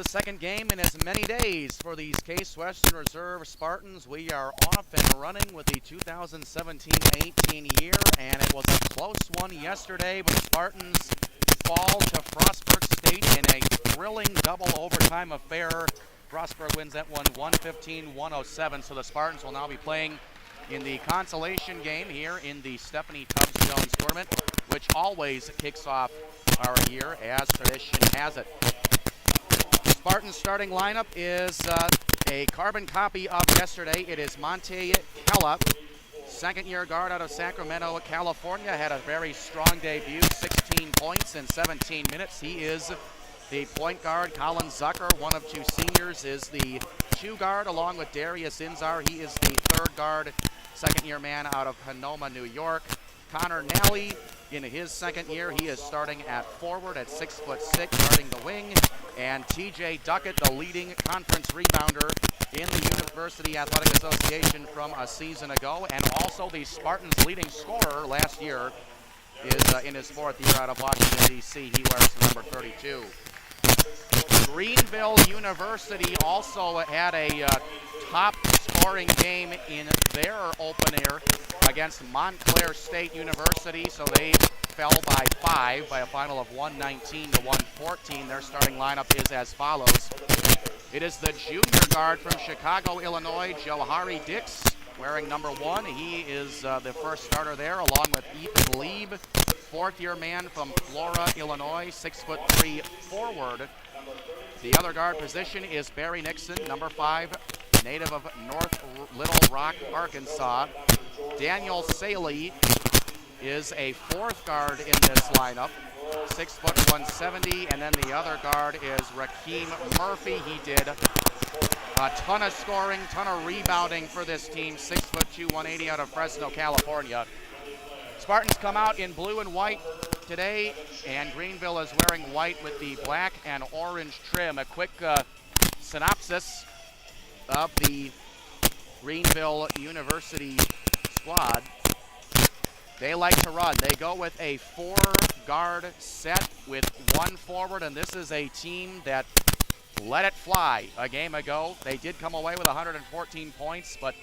the second game in as many days for these Case Western Reserve Spartans. We are off and running with the 2017-18 year, and it was a close one yesterday, but the Spartans fall to Frostburg State in a thrilling double overtime affair. Frostburg wins that one 115-107, so the Spartans will now be playing in the consolation game here in the Stephanie Tubbs Jones tournament, which always kicks off our year as tradition has it. Spartans starting lineup is a carbon copy of yesterday. It is Monte Kella, second-year guard out of Sacramento, California. Had a very strong debut, 16 points in 17 minutes. He is the point guard. Colin Zucker, one of two seniors, is the two guard along with Darius Inzar. He is the third guard, second-year man out of Sonoma, New York. Connor Nally, in his second year, he is starting at forward at 6'6", guarding the wing. And TJ Duckett, the leading conference rebounder in the University Athletic Association from a season ago, and also the Spartans' leading scorer last year, is in his fourth year out of Washington, D.C. He wears number 32. Greenville University also had a top scoring game in their opener against Montclair State University, so they fell by 5 by a final of 119-114. Their starting lineup is as follows. It is the junior guard from Chicago, Illinois, Johari Dix, wearing number 1. He is the first starter there, along with Ethan Lieb, fourth-year man from Flora, Illinois, 6'3" forward. The other guard position is Barry Nixon, number 5, native of North Little Rock, Arkansas. Daniel Saley is a fourth guard in this lineup, 6'170", and then the other guard is Rakeem Murphy. He did a ton of scoring, ton of rebounding for this team, 6'2", 180 out of Fresno, California. Spartans come out in blue and white today, and Greenville is wearing white with the black and orange trim. A quick synopsis of the Greenville University squad. They like to run. They go with a 4-guard set with 1 forward, and this is a team that let it fly a game ago. They did come away with 114 points, but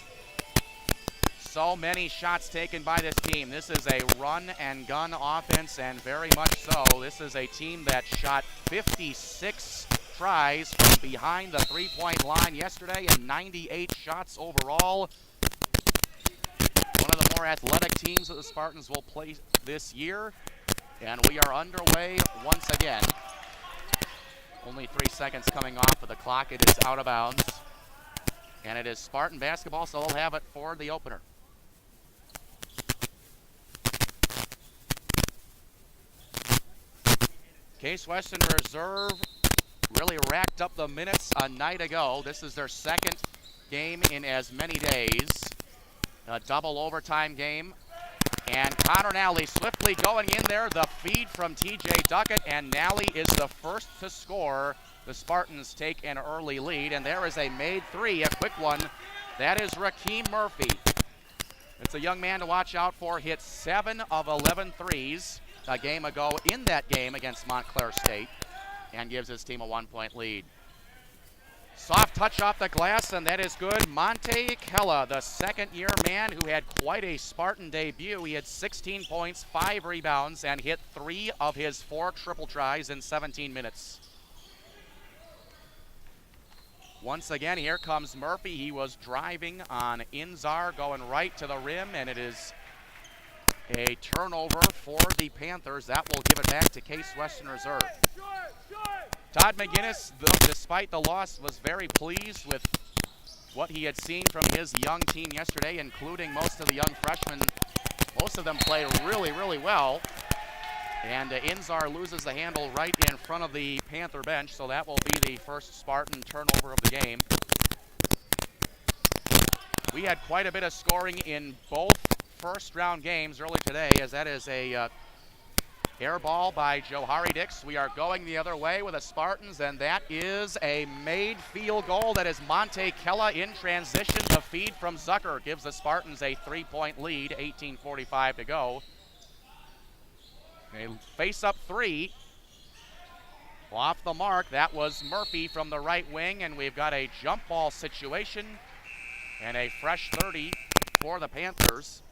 so many shots taken by this team. This is a run-and-gun offense, and very much so. This is a team that shot 56 tries from behind the three-point line yesterday and 98 shots overall. One of the more athletic teams that the Spartans will play this year, and we are underway once again. Only 3 seconds coming off of the clock. It is out of bounds, and it is Spartan basketball, so they'll have it for the opener. Case Western Reserve really racked up the minutes a night ago. This is their second game in as many days. A double overtime game. And Connor Nally swiftly going in there. The feed from TJ Duckett, and Nally is the first to score. The Spartans take an early lead, and there is a made 3, a quick one. That is Rakeem Murphy. It's a young man to watch out for. Hit 7 of 11 threes a game ago in that game against Montclair State, and gives his team a 1-point lead. Soft touch off the glass, and that is good. Monte Kella, the second-year man who had quite a Spartan debut. He had 16 points, 5 rebounds, and hit 3 of his 4 triple tries in 17 minutes. Once again, here comes Murphy. He was driving on Inzar, going right to the rim, and it is a turnover for the Panthers. That will give it back to Case Western Reserve. Todd McGinnis, despite the loss, was very pleased with what he had seen from his young team yesterday, including most of the young freshmen. Most of them play really, really well. And Inzar loses the handle right in front of the Panther bench, so that will be the first Spartan turnover of the game. We had quite a bit of scoring in both first-round games early today, as that is a air ball by Johari Dix. We are going the other way with the Spartans, and that is a made field goal. That is Monte Kella in transition. The feed from Zucker gives the Spartans a 3-point lead, 18:45 to go. A face-up 3. Off the mark, that was Murphy from the right wing, and we've got a jump ball situation and a fresh 30 for the Panthers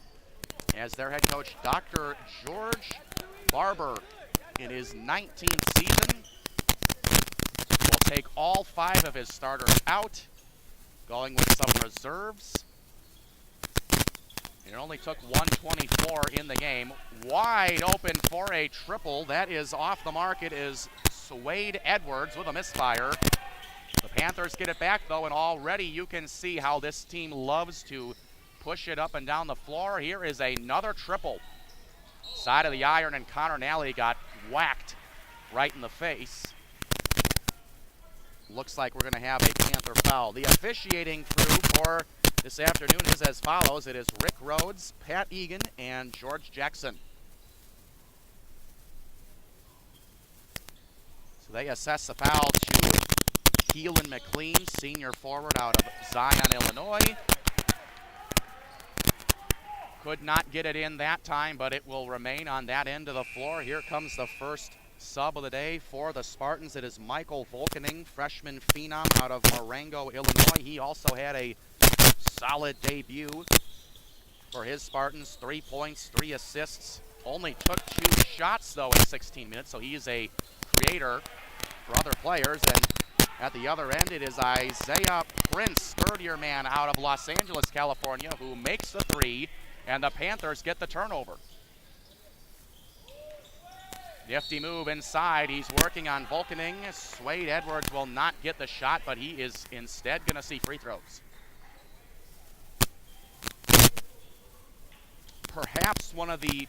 as their head coach, Dr. George Barber, in his 19th season, will take all 5 of his starters out, going with some reserves. It only took 124 in the game. Wide open for a triple. That is off the mark. It is Swade Edwards with a misfire. The Panthers get it back, though, and already you can see how this team loves to push it up and down the floor. Here is another triple. Side of the iron, and Connor Nally got whacked right in the face. Looks like we're going to have a Panther foul. The officiating crew for this afternoon is as follows. It is Rick Rhodes, Pat Egan, and George Jackson. So they assess the foul to Keelan McLean, senior forward out of Zion, Illinois. Could not get it in that time, but it will remain on that end of the floor. Here comes the first sub of the day for the Spartans. It is Michael Volkening, freshman phenom out of Marengo, Illinois. He also had a solid debut for his Spartans. 3 points, 3 assists. Only took 2 shots, though, in 16 minutes, so he is a creator for other players. And at the other end, it is Isaiah Prince, third-year man out of Los Angeles, California, who makes the 3, and the Panthers get the turnover. Nifty move inside. He's working on Volkening. Swade Edwards will not get the shot, but he is instead going to see free throws. Perhaps one of the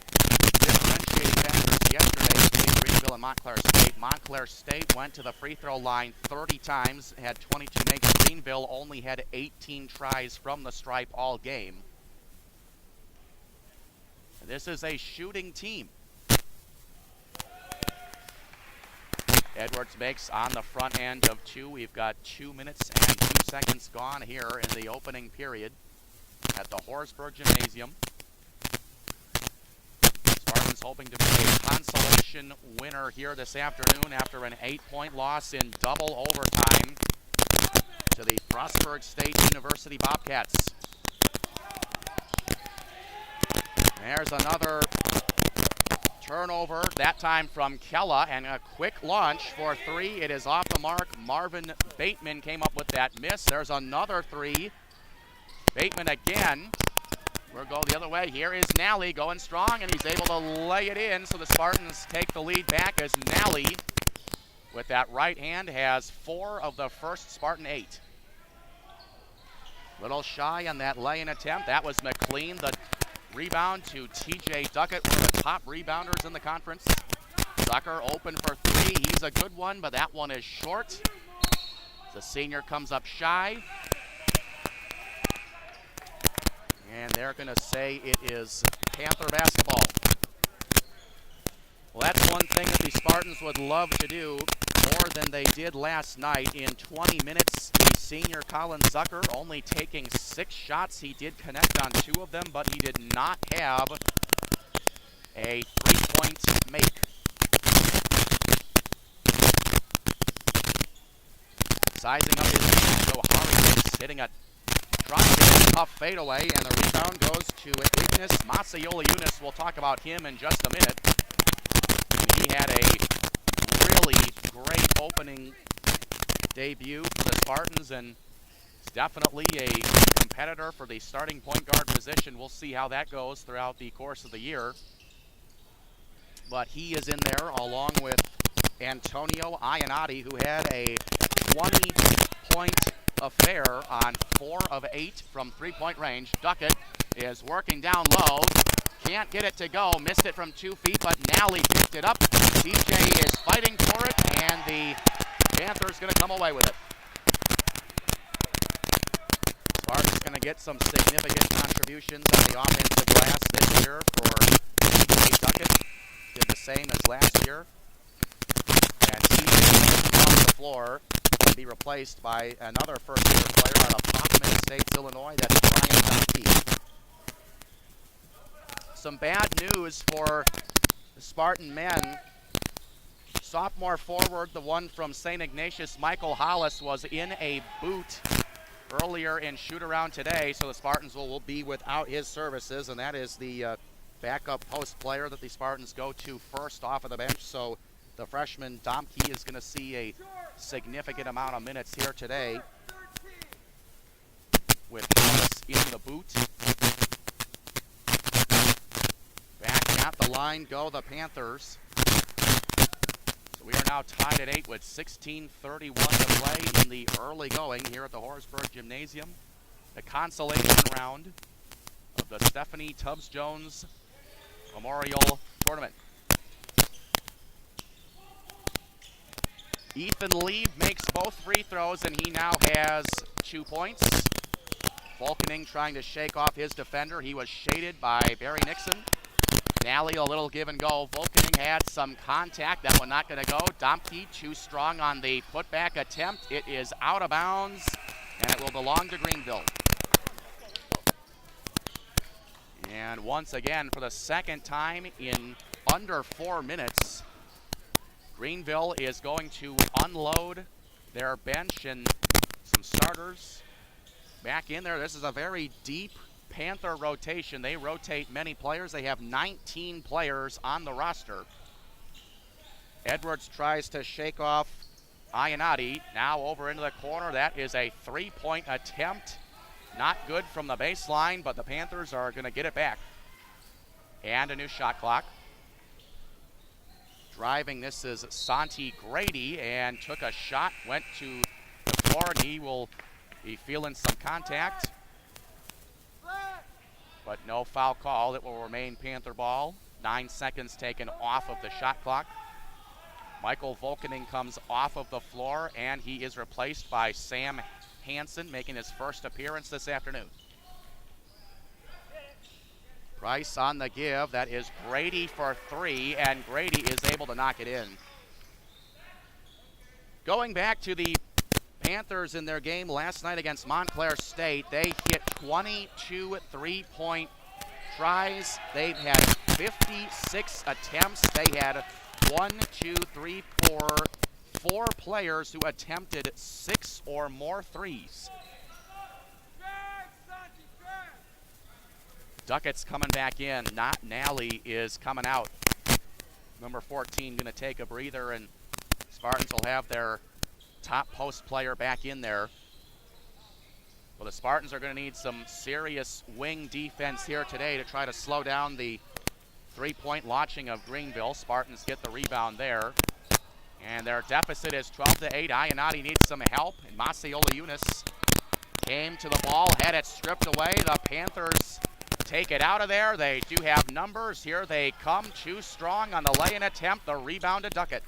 differentiating factors yesterday between Greenville and Montclair State. Montclair State went to the free throw line 30 times, had 22 makes. Greenville only had 18 tries from the stripe all game. This is a shooting team. Edwards makes on the front end of 2. We've got 2 minutes and 2 seconds gone here in the opening period at the Horsburgh Gymnasium. Spartans hoping to be a consolation winner here this afternoon after an 8-point loss in double overtime to the Frostburg State University Bobcats. There's another turnover, that time from Kella, and a quick launch for 3. It is off the mark. Marvin Bateman came up with that miss. There's another 3. Bateman again. We'll go the other way. Here is Nally going strong, and he's able to lay it in, so the Spartans take the lead back as Nally, with that right hand, has 4 of the first Spartan 8. Little shy on that lay-in attempt. That was McLean. The rebound to TJ Duckett, one of the top rebounders in the conference. Zucker open for 3. He's a good one, but that one is short. The senior comes up shy. And they're going to say it is Panther basketball. Well, that's one thing that the Spartans would love to do more than they did last night. In 20 minutes, the senior Colin Zucker only taking 6 shots. He did connect on 2 of them, but he did not have a 3-point make. Sizing up his team, Joe Harris hitting a tough fadeaway, and the rebound goes to Ignis Masayola-Yunis. We'll talk about him in just a minute. He had a really great opening debut for the Spartans, and is definitely a competitor for the starting point guard position. We'll see how that goes throughout the course of the year. But he is in there along with Antonio Iannotti, who had a 20-point affair on 4 of 8 from 3-point range. Duckett is working down low. Can't get it to go. Missed it from 2 feet, but Nally picked it up. TJ is fighting for it, and the Panthers going to come away with it. Spartans going to get some significant contributions on the offensive glass this year for TJ Duckett. Did the same as last year. And TJ off the floor to be replaced by another first-year player out of Hoffman Estates, Illinois. That's Brian Duffy. Some bad news for the Spartan men. Sophomore forward, the one from St. Ignatius, Michael Hollis, was in a boot earlier in shoot-around today, so the Spartans will be without his services, and that is the backup post player that the Spartans go to first off of the bench. So the freshman Domke is going to see a significant amount of minutes here today with Hollis in the boot. Back at the line go the Panthers. So we are now tied at 8 with 16:31 to play in the early going here at the Horaceburg Gymnasium. The consolation round of the Stephanie Tubbs-Jones Memorial Tournament. Ethan Lieb makes both free throws, and he now has 2 points. Volkening trying to shake off his defender. He was shaded by Barry Nixon. Nally, a little give and go. Volkening had some contact. That one not going to go. Domke too strong on the putback attempt. It is out of bounds, and it will belong to Greenville. And once again, for the second time in under 4 minutes, Greenville is going to unload their bench and some starters back in there. This is a very deep Panther rotation. They rotate many players. They have 19 players on the roster. Edwards tries to shake off Iannotti. Now over into the corner. That is a three-point attempt. Not good from the baseline, but the Panthers are going to get it back. And a new shot clock. Driving, this is Santi Grady, and took a shot, went to the floor, and he will be feeling some contact. But no foul call. It will remain Panther ball. 9 seconds taken off of the shot clock. Michael Volkening comes off of the floor, and he is replaced by Sam Hansen, making his first appearance this afternoon. Price on the give. That is Grady for 3, and Grady is able to knock it in. Going back to the Panthers in their game last night against Montclair State, they hit 22 three-point tries. They've had 56 attempts. They had 4 players who attempted 6 or more threes. Duckett's coming back in. Not Nally is coming out. Number 14 going to take a breather, and Spartans will have their top post player back in there. Well, the Spartans are going to need some serious wing defense here today to try to slow down the three-point launching of Greenville. Spartans get the rebound there. And their deficit is 12-8. Iannotti needs some help, and Masiola Yunus came to the ball, had it stripped away. The Panthers take it out of there. They do have numbers. Here they come, too strong on the lay-in attempt. The rebound to Duckett.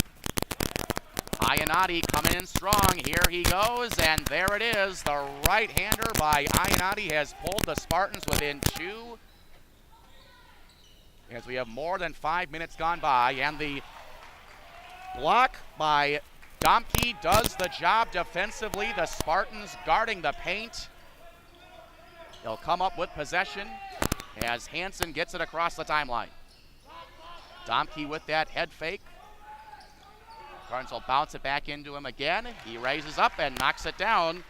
Iannotti coming in strong. Here he goes, and there it is. The right-hander by Iannotti has pulled the Spartans within 2. As we have more than 5 minutes gone by, and the block by Domke does the job defensively. The Spartans guarding the paint. They'll come up with possession as Hansen gets it across the timeline. Domke with that head fake. Carnes will bounce it back into him again. He raises up and knocks it down.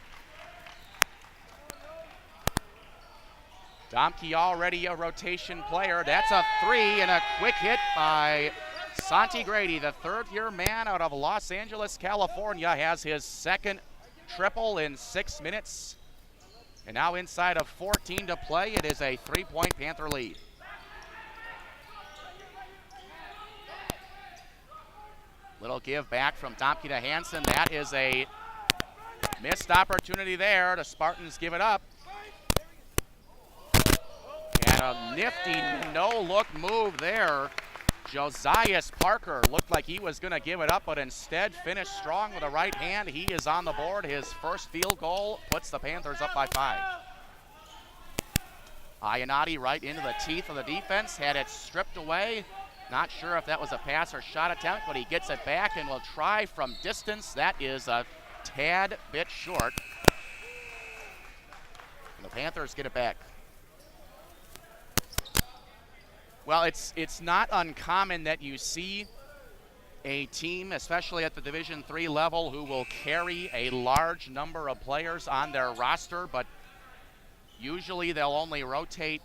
Domke already a rotation player. That's a 3 and a quick hit by Santi Grady. The third-year man out of Los Angeles, California, has his second triple in 6 minutes. And now inside of 14 to play, it is a 3-point Panther lead. Little give back from Domke to Hansen. That is a missed opportunity there. The Spartans give it up. And a nifty no-look move there. Josias Parker looked like he was going to give it up, but instead finished strong with a right hand. He is on the board. His first field goal puts the Panthers up by 5. Iannotti right into the teeth of the defense, had it stripped away. Not sure if that was a pass or shot attempt, but he gets it back and will try from distance. That is a tad bit short. And the Panthers get it back. Well, it's not uncommon that you see a team, especially at the Division III level, who will carry a large number of players on their roster, but usually they'll only rotate,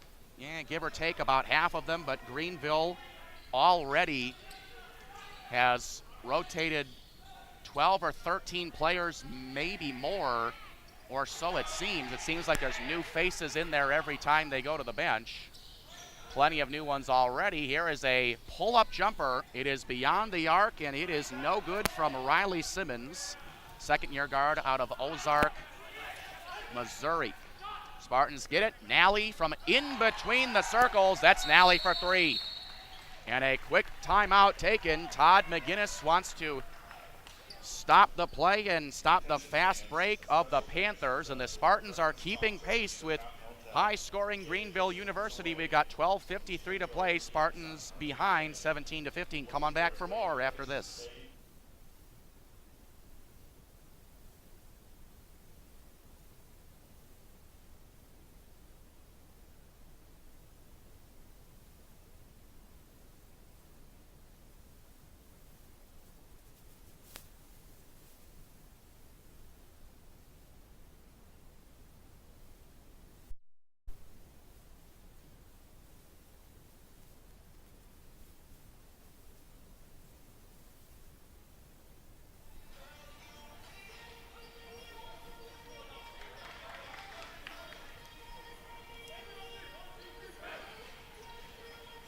give or take, about half of them. But Greenville already has rotated 12 or 13 players, maybe more, or so it seems. It seems like there's new faces in there every time they go to the bench. Plenty of new ones already. Here is a pull-up jumper. It is beyond the arc, and it is no good from Riley Simmons, second-year guard out of Ozark, Missouri. Spartans get it. Nally from in between the circles. That's Nally for three. And a quick timeout taken. Todd McGinnis wants to stop the play and stop the fast break of the Panthers, and the Spartans are keeping pace with high-scoring Greenville University. We've got 12:53 to play. Spartans behind 17-15. Come on back for more after this.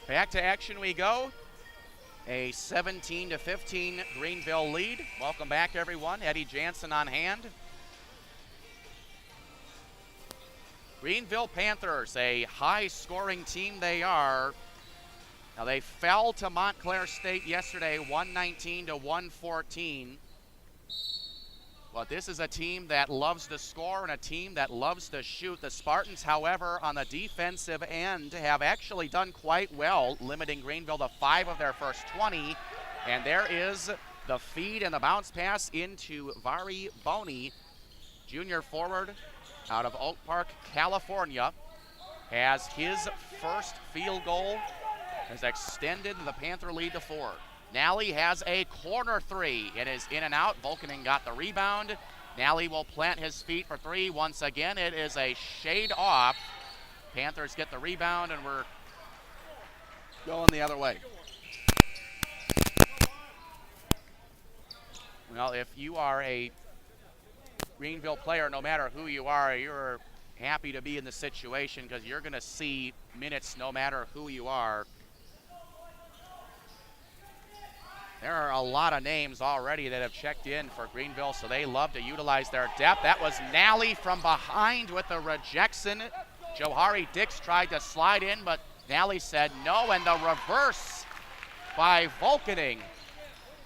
Back to action we go. A 17-15 Greenville lead. Welcome back, everyone. Eddie Jansen on hand. Greenville Panthers, a high-scoring team they are. Now, they fell to Montclair State yesterday, 119-114. But this is a team that loves to score and a team that loves to shoot. The Spartans, however, on the defensive end have actually done quite well, limiting Greenville to 5 of their first 20. And there is the feed and the bounce pass into Vari Boney, junior forward out of Oak Park, California, has his first field goal, has extended the Panther lead to 4. Nally has a corner three. It is in and out. Volkanen got the rebound. Nally will plant his feet for three. Once again, it is a shade off. Panthers get the rebound, and we're going the other way. Well, if you are a Greenville player, no matter who you are, you're happy to be in the situation because you're going to see minutes no matter who you are. There are a lot of names already that have checked in for Greenville, so they love to utilize their depth. That was Nally from behind with the rejection. Johari Dix tried to slide in, but Nally said no, and the reverse by Volkanen.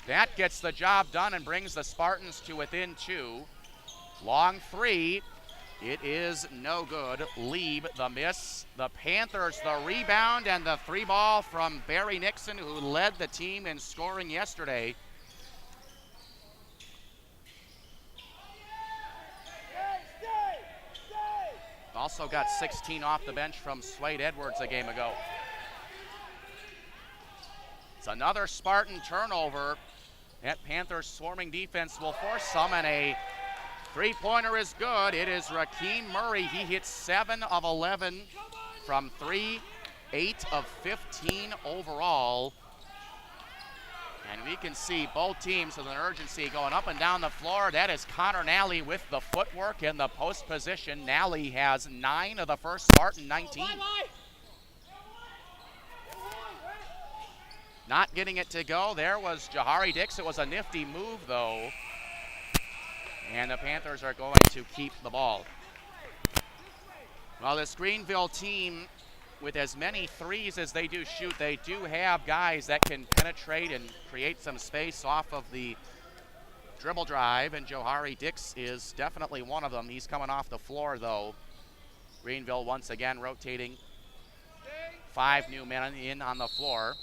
That gets the job done and brings the Spartans to within 2. Long three. It is no good. Lieb, the miss. The Panthers, the rebound, and the 3 ball from Barry Nixon, who led the team in scoring yesterday. Also got 16 off the bench from Swade Edwards a game ago. It's another Spartan turnover. That Panthers swarming defense will force some, and a three-pointer is good. It is Rakeem Murray. He hits 7 of 11 from 3, 8 of 15 overall. And we can see both teams with an urgency going up and down the floor. That is Connor Nally with the footwork in the post position. Nally has 9 of the first Spartan 19. Not getting it to go. There was Johari Dix. It was a nifty move, though. And the Panthers are going to keep the ball. Well, this Greenville team, with as many threes as they do shoot, they do have guys that can penetrate and create some space off of the dribble drive, and Johari Dix is definitely one of them. He's coming off the floor, though. Greenville once again rotating 5 new men in on the floor.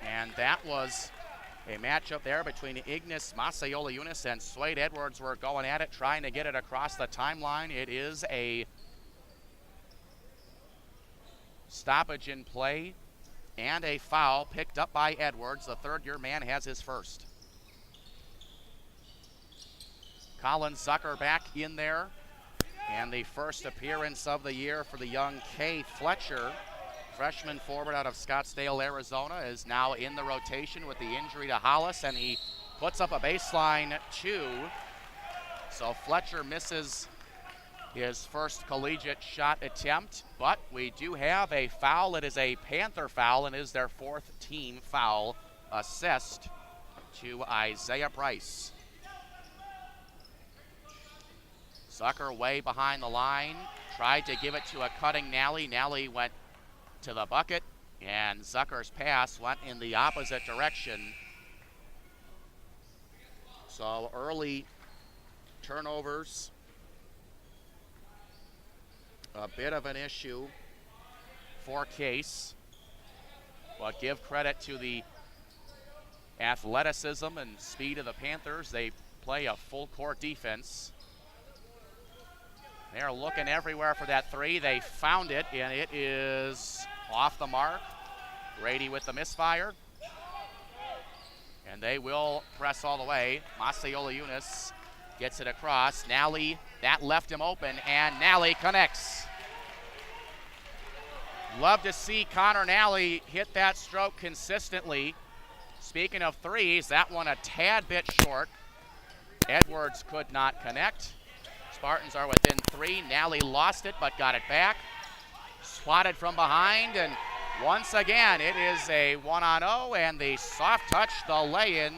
And that was a matchup there between Ignis Masayola-Yunis and Swade Edwards. Were going at it, trying to get it across the timeline. It is a stoppage in play and a foul picked up by Edwards. The third-year man has his first. Colin Zucker back in there, and the first appearance of the year for the young Kay Fletcher, freshman forward out of Scottsdale, Arizona, is now in the rotation with the injury to Hollis, and he puts up a baseline two. So Fletcher misses his first collegiate shot attempt, but we do have a foul. It is a Panther foul and is their fourth team foul assessed to Isaiah Price. Zucker way behind the line, tried to give it to a cutting Nally. Nally went to the bucket, and Zucker's pass went in the opposite direction. So early turnovers, a bit of an issue for Case, but give credit to the athleticism and speed of the Panthers. They play a full court defense. They're looking everywhere for that three. They found it, and it is off the mark. Grady with the misfire. And they will press all the way. Macioliunas gets it across. Nally, that left him open, and Nally connects. Love to see Connor Nally hit that stroke consistently. Speaking of threes, that one a tad bit short. Edwards could not connect. Spartans are within three. Nally lost it, but got it back. Swatted from behind, and once again, it is a 1-on-0, and the soft touch, the lay-in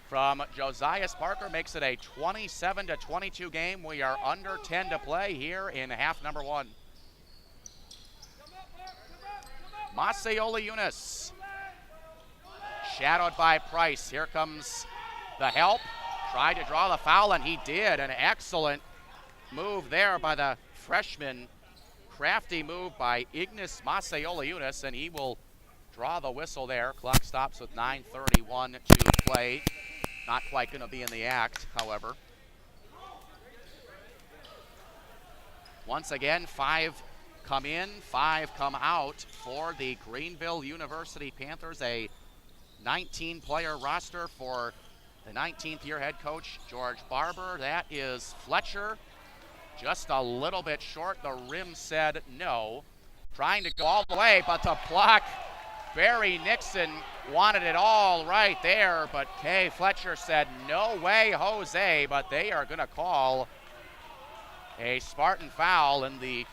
from Josias Parker makes it a 27-22 game. We are under 10 to play here in half number one. Macioliunas, shadowed by Price. Here comes the help. Tried to draw the foul, and he did. An excellent move there by the freshman. Crafty move by Ignas Macioliunas, and he will draw the whistle there. Clock stops with 9:31 to play. Not quite going to be in the act, however. Once again, 5 come in, 5 come out for the Greenville University Panthers. A 19-player roster for the 19th year head coach, George Barber. That is Fletcher. Just a little bit short. The rim said no. Trying to go all the way, but the block, Barry Nixon wanted it all right there, but Kay Fletcher said, no way, Jose, but they are going to call a Spartan foul, and the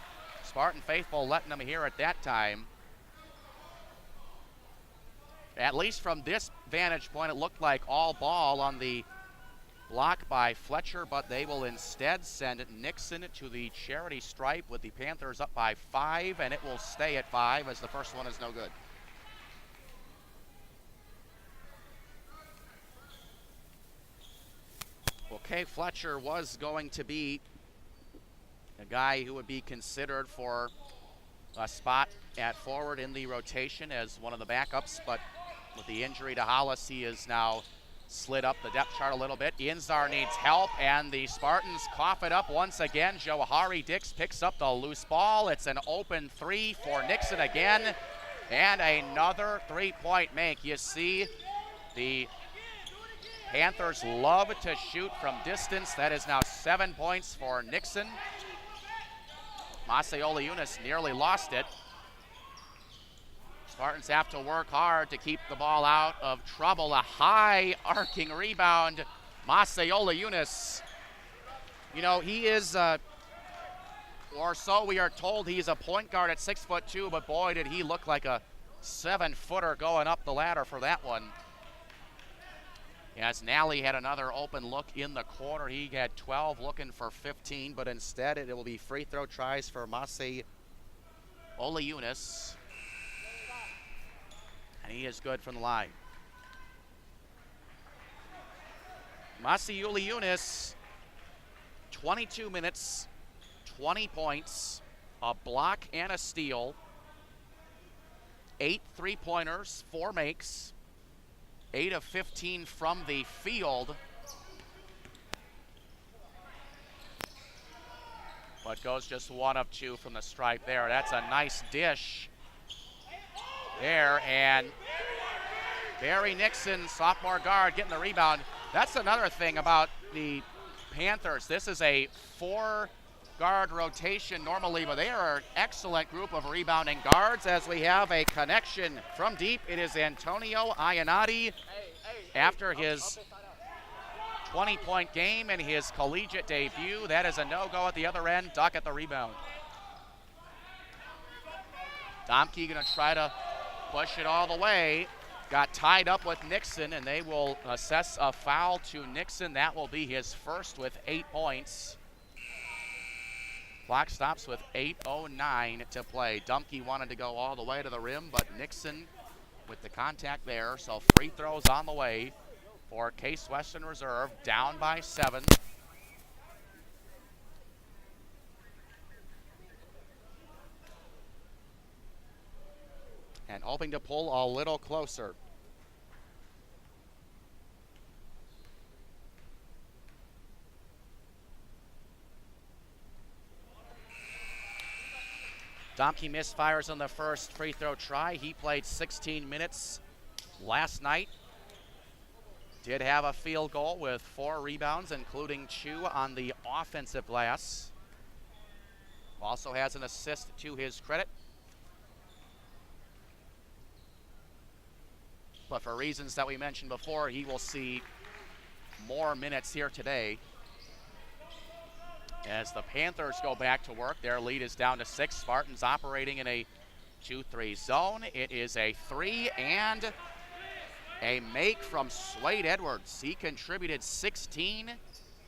Spartan faithful letting them hear at that time. At least from this vantage point, it looked like all ball on the block by Fletcher, but they will instead send Nixon to the charity stripe with the Panthers up by 5, and it will stay at 5 as the first one is no good. Well, Kay Fletcher was going to be a guy who would be considered for a spot at forward in the rotation as one of the backups, but with the injury to Hollis, he is now slid up the depth chart a little bit. Inzar needs help, and the Spartans cough it up once again. Johari Dix picks up the loose ball. It's an open three for Nixon again, and another three-point make. You see, the Panthers love to shoot from distance. That is now 7 points for Nixon. Macioliunas nearly lost it. Spartans have to work hard to keep the ball out of trouble. A high arcing rebound. Macioliunas, you know, he is, or so we are told, he's a point guard at 6'2", but boy, did he look like a 7-footer going up the ladder for that one. As Nally had another open look in the corner. He had 12 looking for 15, but instead it will be free throw tries for Macioliunas. And he is good from the line. Macioliunas, 22 minutes, 20 points, a block and a steal, 8 three-pointers, 4 makes, 8 of 15 from the field. But goes just 1 of 2 from the stripe there. That's a nice dish there, and Barry Nixon, sophomore guard, getting the rebound. That's another thing about the Panthers. This is a 4-guard rotation normally, but they are an excellent group of rebounding guards as we have a connection from deep. It is Antonio Iannotti after his 20-point game in his collegiate debut. That is a no-go at the other end. Duck at the rebound. Domke going to try to push it all the way. Got tied up with Nixon, and they will assess a foul to Nixon. That will be his first with 8 points. Clock stops with 8:09 to play. Dumke wanted to go all the way to the rim, but Nixon with the contact there. So free throws on the way for Case Western Reserve, down by 7. And hoping to pull a little closer. Domke misfires on the first free throw try. He played 16 minutes last night. Did have a field goal with 4 rebounds, including 2 on the offensive glass. Also has an assist to his credit. But for reasons that we mentioned before, he will see more minutes here today. As the Panthers go back to work, their lead is down to 6. Spartans operating in a 2-3 zone. It is a 3 and a make from Slade Edwards. He contributed 16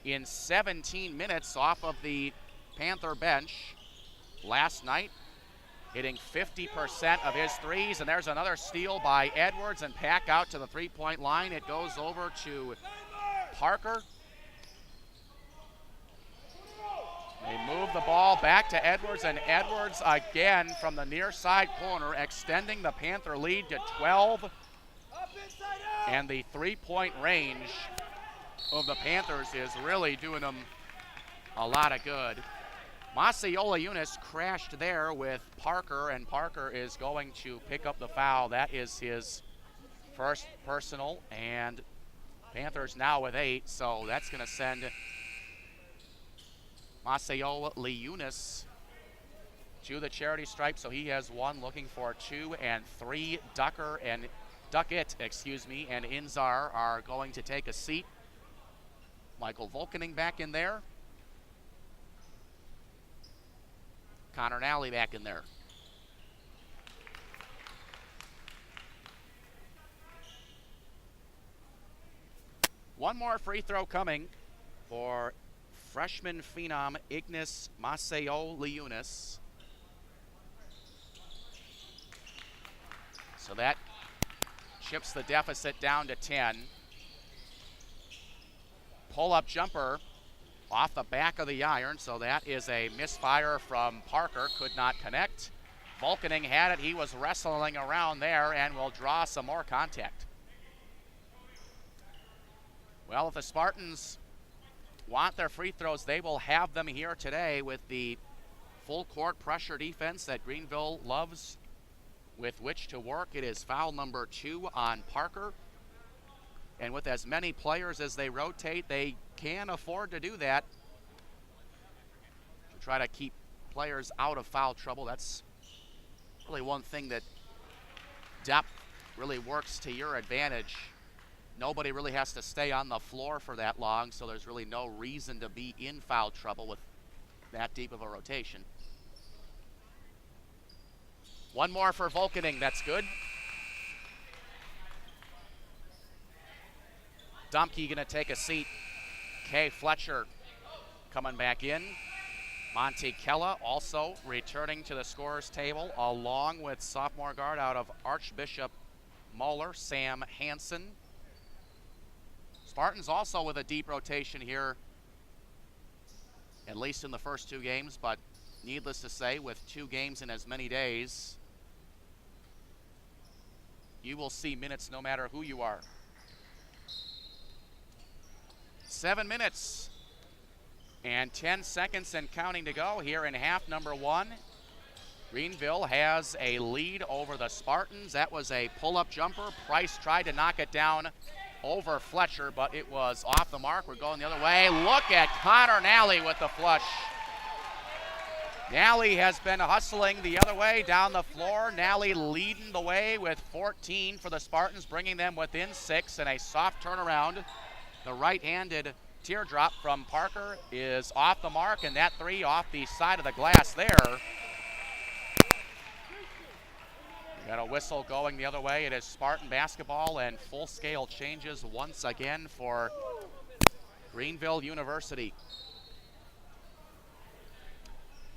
in 17 minutes off of the Panther bench last night, hitting 50% of his threes. And there's another steal by Edwards and pack out to the three-point line. It goes over to Parker. They move the ball back to Edwards, and Edwards again from the near side corner, extending the Panther lead to 12. And the three-point range of the Panthers is really doing them a lot of good. Masayola Yunus crashed there with Parker, and Parker is going to pick up the foul. That is his first personal, and Panthers now with 8, so that's going to send Masayola Yunus to the charity stripe, so he has 1, looking for 2 and 3. Duckett, and Inzar are going to take a seat. Michael Volkening back in there. Connor Nally back in there. One more free throw coming for freshman phenom Ignas Masayola Yunus. So that chips the deficit down to 10. Pull-up jumper off the back of the iron, so that is a misfire from Parker, could not connect. Volkening had it, he was wrestling around there and will draw some more contact. Well, if the Spartans want their free throws, they will have them here today with the full court pressure defense that Greenville loves with which to work. It is foul number 2 on Parker. And with as many players as they rotate, they can afford to do that to try to keep players out of foul trouble. That's really one thing that depth really works to your advantage. Nobody really has to stay on the floor for that long, so there's really no reason to be in foul trouble with that deep of a rotation. One more for Volkening, that's good. Domke gonna take a seat. Kay Fletcher coming back in. Monte Kella also returning to the scorer's table, along with sophomore guard out of Archbishop Moeller, Sam Hansen. Spartans also with a deep rotation here, at least in the first 2 games, but needless to say, with 2 games in as many days, you will see minutes no matter who you are. 7 minutes and 10 seconds and counting to go here in half number 1. Greenville has a lead over the Spartans. That was a pull-up jumper. Price tried to knock it down over Fletcher, but it was off the mark. We're going the other way. Look at Connor Nally with the flush. Nally has been hustling the other way down the floor. Nally leading the way with 14 for the Spartans, bringing them within 6, and a soft turnaround. The right-handed teardrop from Parker is off the mark, and that three off the side of the glass there. We got a whistle going the other way. It is Spartan basketball, and full-scale changes once again for Greenville University.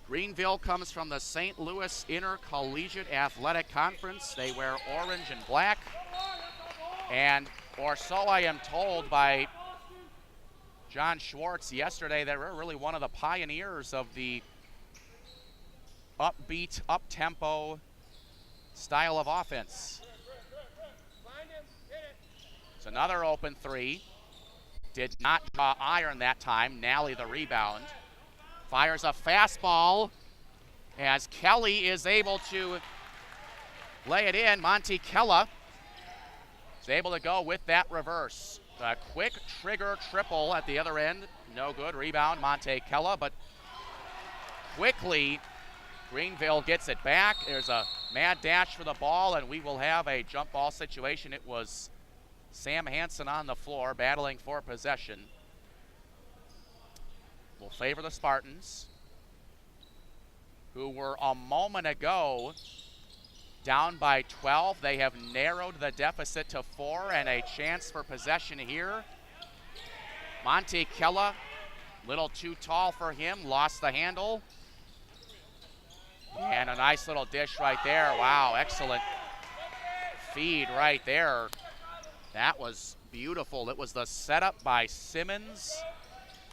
Greenville comes from the St. Louis Intercollegiate Athletic Conference. They wear orange and black, or so I am told by John Schwartz yesterday. They were really one of the pioneers of the upbeat, up-tempo style of offense. It's another open three. Did not draw iron that time. Nally the rebound. Fires a fastball as Kelly is able to lay it in. Monty Kella is able to go with that reverse. A quick trigger triple at the other end. No good. Rebound, Monte Kella, but quickly Greenville gets it back. There's a mad dash for the ball, and we will have a jump ball situation. It was Sam Hansen on the floor battling for possession. Will favor the Spartans, who were a moment ago down by 12. They have narrowed the deficit to 4, and a chance for possession here. Monte Kella, little too tall for him, lost the handle. And a nice little dish right there. Wow, excellent feed right there. That was beautiful. It was the setup by Simmons,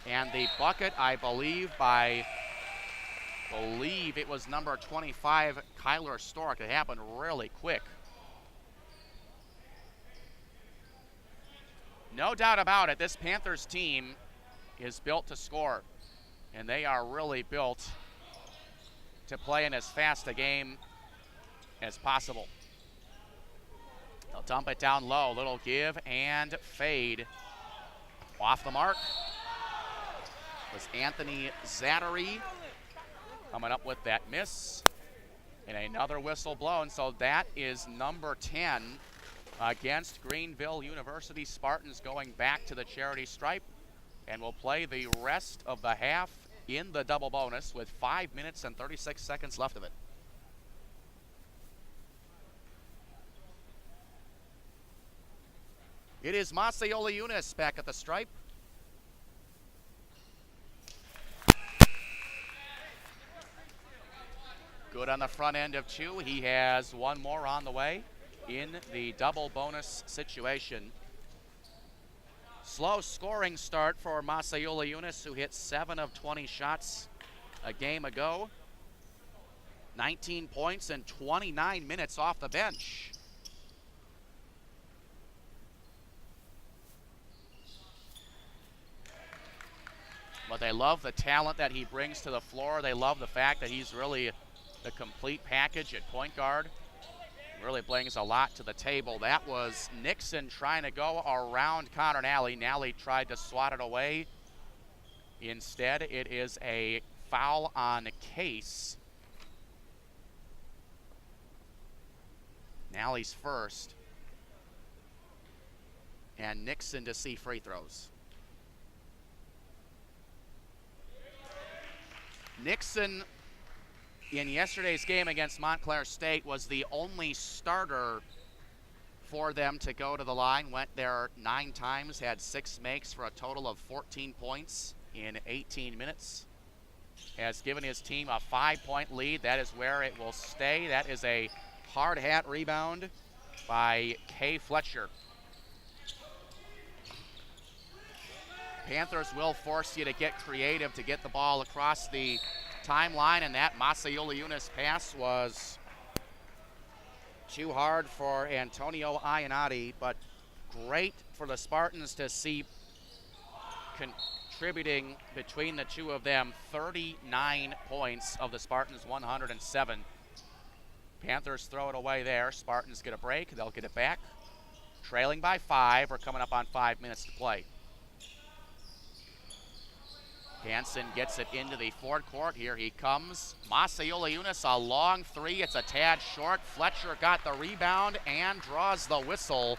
and the bucket, I believe it was number 25, Kyler Stork. It happened really quick. No doubt about it, this Panthers team is built to score, and they are really built to play in as fast a game as possible. They'll dump it down low, little give and fade. Off the mark was Anthony Zattery coming up with that miss, and another whistle blown. So that is number 10 against Greenville University. Spartans going back to the charity stripe, and will play the rest of the half in the double bonus with 5 minutes and 36 seconds left of it. It is Masayola Yunus back at the stripe. Good on the front end of 2. He has one more on the way in the double bonus situation. Slow scoring start for Masayola Yunus, who hit 7 of 20 shots a game ago. 19 points in 29 minutes off the bench. But they love the talent that he brings to the floor. They love the fact that he's really the complete package at point guard. Really brings a lot to the table. That was Nixon trying to go around Connor Nally. Nally tried to swat it away. Instead, it is a foul on Case. Nally's first. And Nixon to see free throws. Nixon, in yesterday's game against Montclair State, was the only starter for them to go to the line. Went there 9 times, had 6 makes for a total of 14 points in 18 minutes. Has given his team a 5-point lead. That is where it will stay. That is a hard hat rebound by Kay Fletcher. Panthers will force you to get creative to get the ball across the timeline, and that Masayola Yunus pass was too hard for Antonio Iannotti, but great for the Spartans to see contributing between the two of them. 39 points of the Spartans' 107. Panthers throw it away there. Spartans get a break. They'll get it back. Trailing by 5. We're coming up on 5 minutes to play. Hansen gets it into the forward court. Here he comes. Macioliunas, a long three. It's a tad short. Fletcher got the rebound and draws the whistle.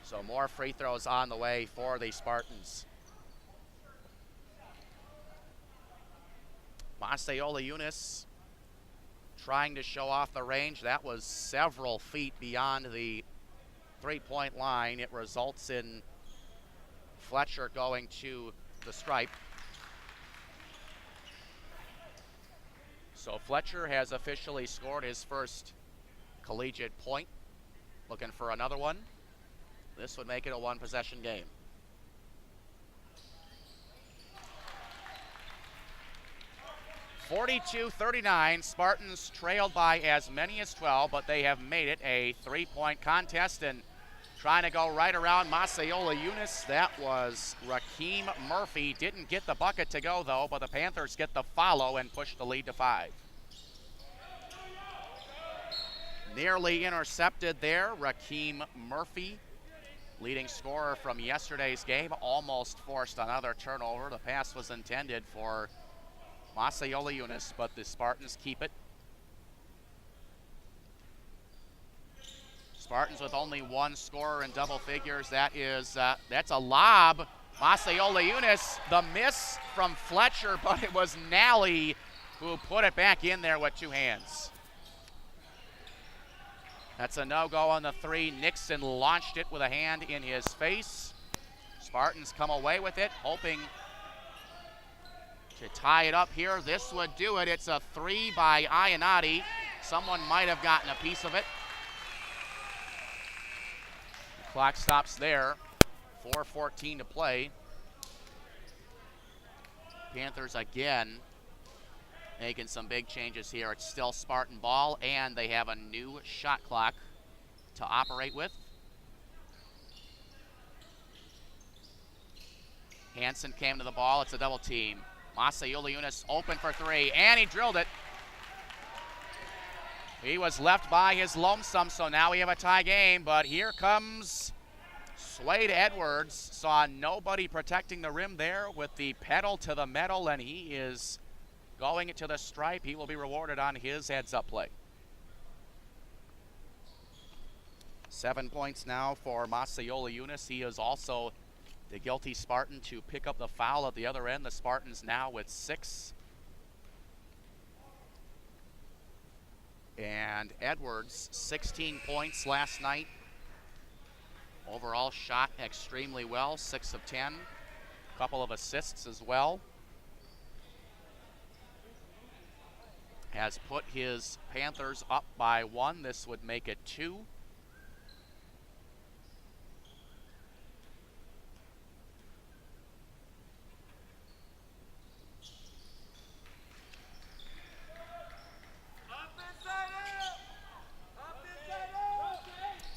So more free throws on the way for the Spartans. Macioliunas trying to show off the range. That was several feet beyond the three-point line. It results in Fletcher going to the stripe. So Fletcher has officially scored his first collegiate point. Looking for another one. This would make it a one-possession game. (42-39), Spartans trailed by as many as 12, but they have made it a three-point contest, and trying to go right around Macioliunas. That was Raheem Murphy. Didn't get the bucket to go, though, but the Panthers get the follow and push the lead to 5. Nearly intercepted there, Raheem Murphy. Leading scorer from yesterday's game, almost forced another turnover. The pass was intended for Macioliunas, but the Spartans keep it. Spartans with only one scorer in double figures. That's a lob. Macioliunas, the miss from Fletcher, but it was Nally who put it back in there with two hands. That's a no-go on the three. Nixon launched it with a hand in his face. Spartans come away with it, hoping to tie it up here. This would do it. It's a three by Ionati. Someone might have gotten a piece of it. The clock stops there. 4:14 to play. Panthers again making some big changes here. It's still Spartan ball, and they have a new shot clock to operate with. Hansen came to the ball. It's a double team. Macioliunas open for three, and he drilled it. He was left by his lonesome, so now we have a tie game, but here comes Swade Edwards. Saw nobody protecting the rim there with the pedal to the metal, and he is going to the stripe. He will be rewarded on his heads-up play. 7 points now for Macioliunas. He is also the guilty Spartan to pick up the foul at the other end. The Spartans now with 6. And Edwards, 16 points last night. Overall shot extremely well, 6 of 10. A couple of assists as well. Has put his Panthers up by 1. This would make it 2.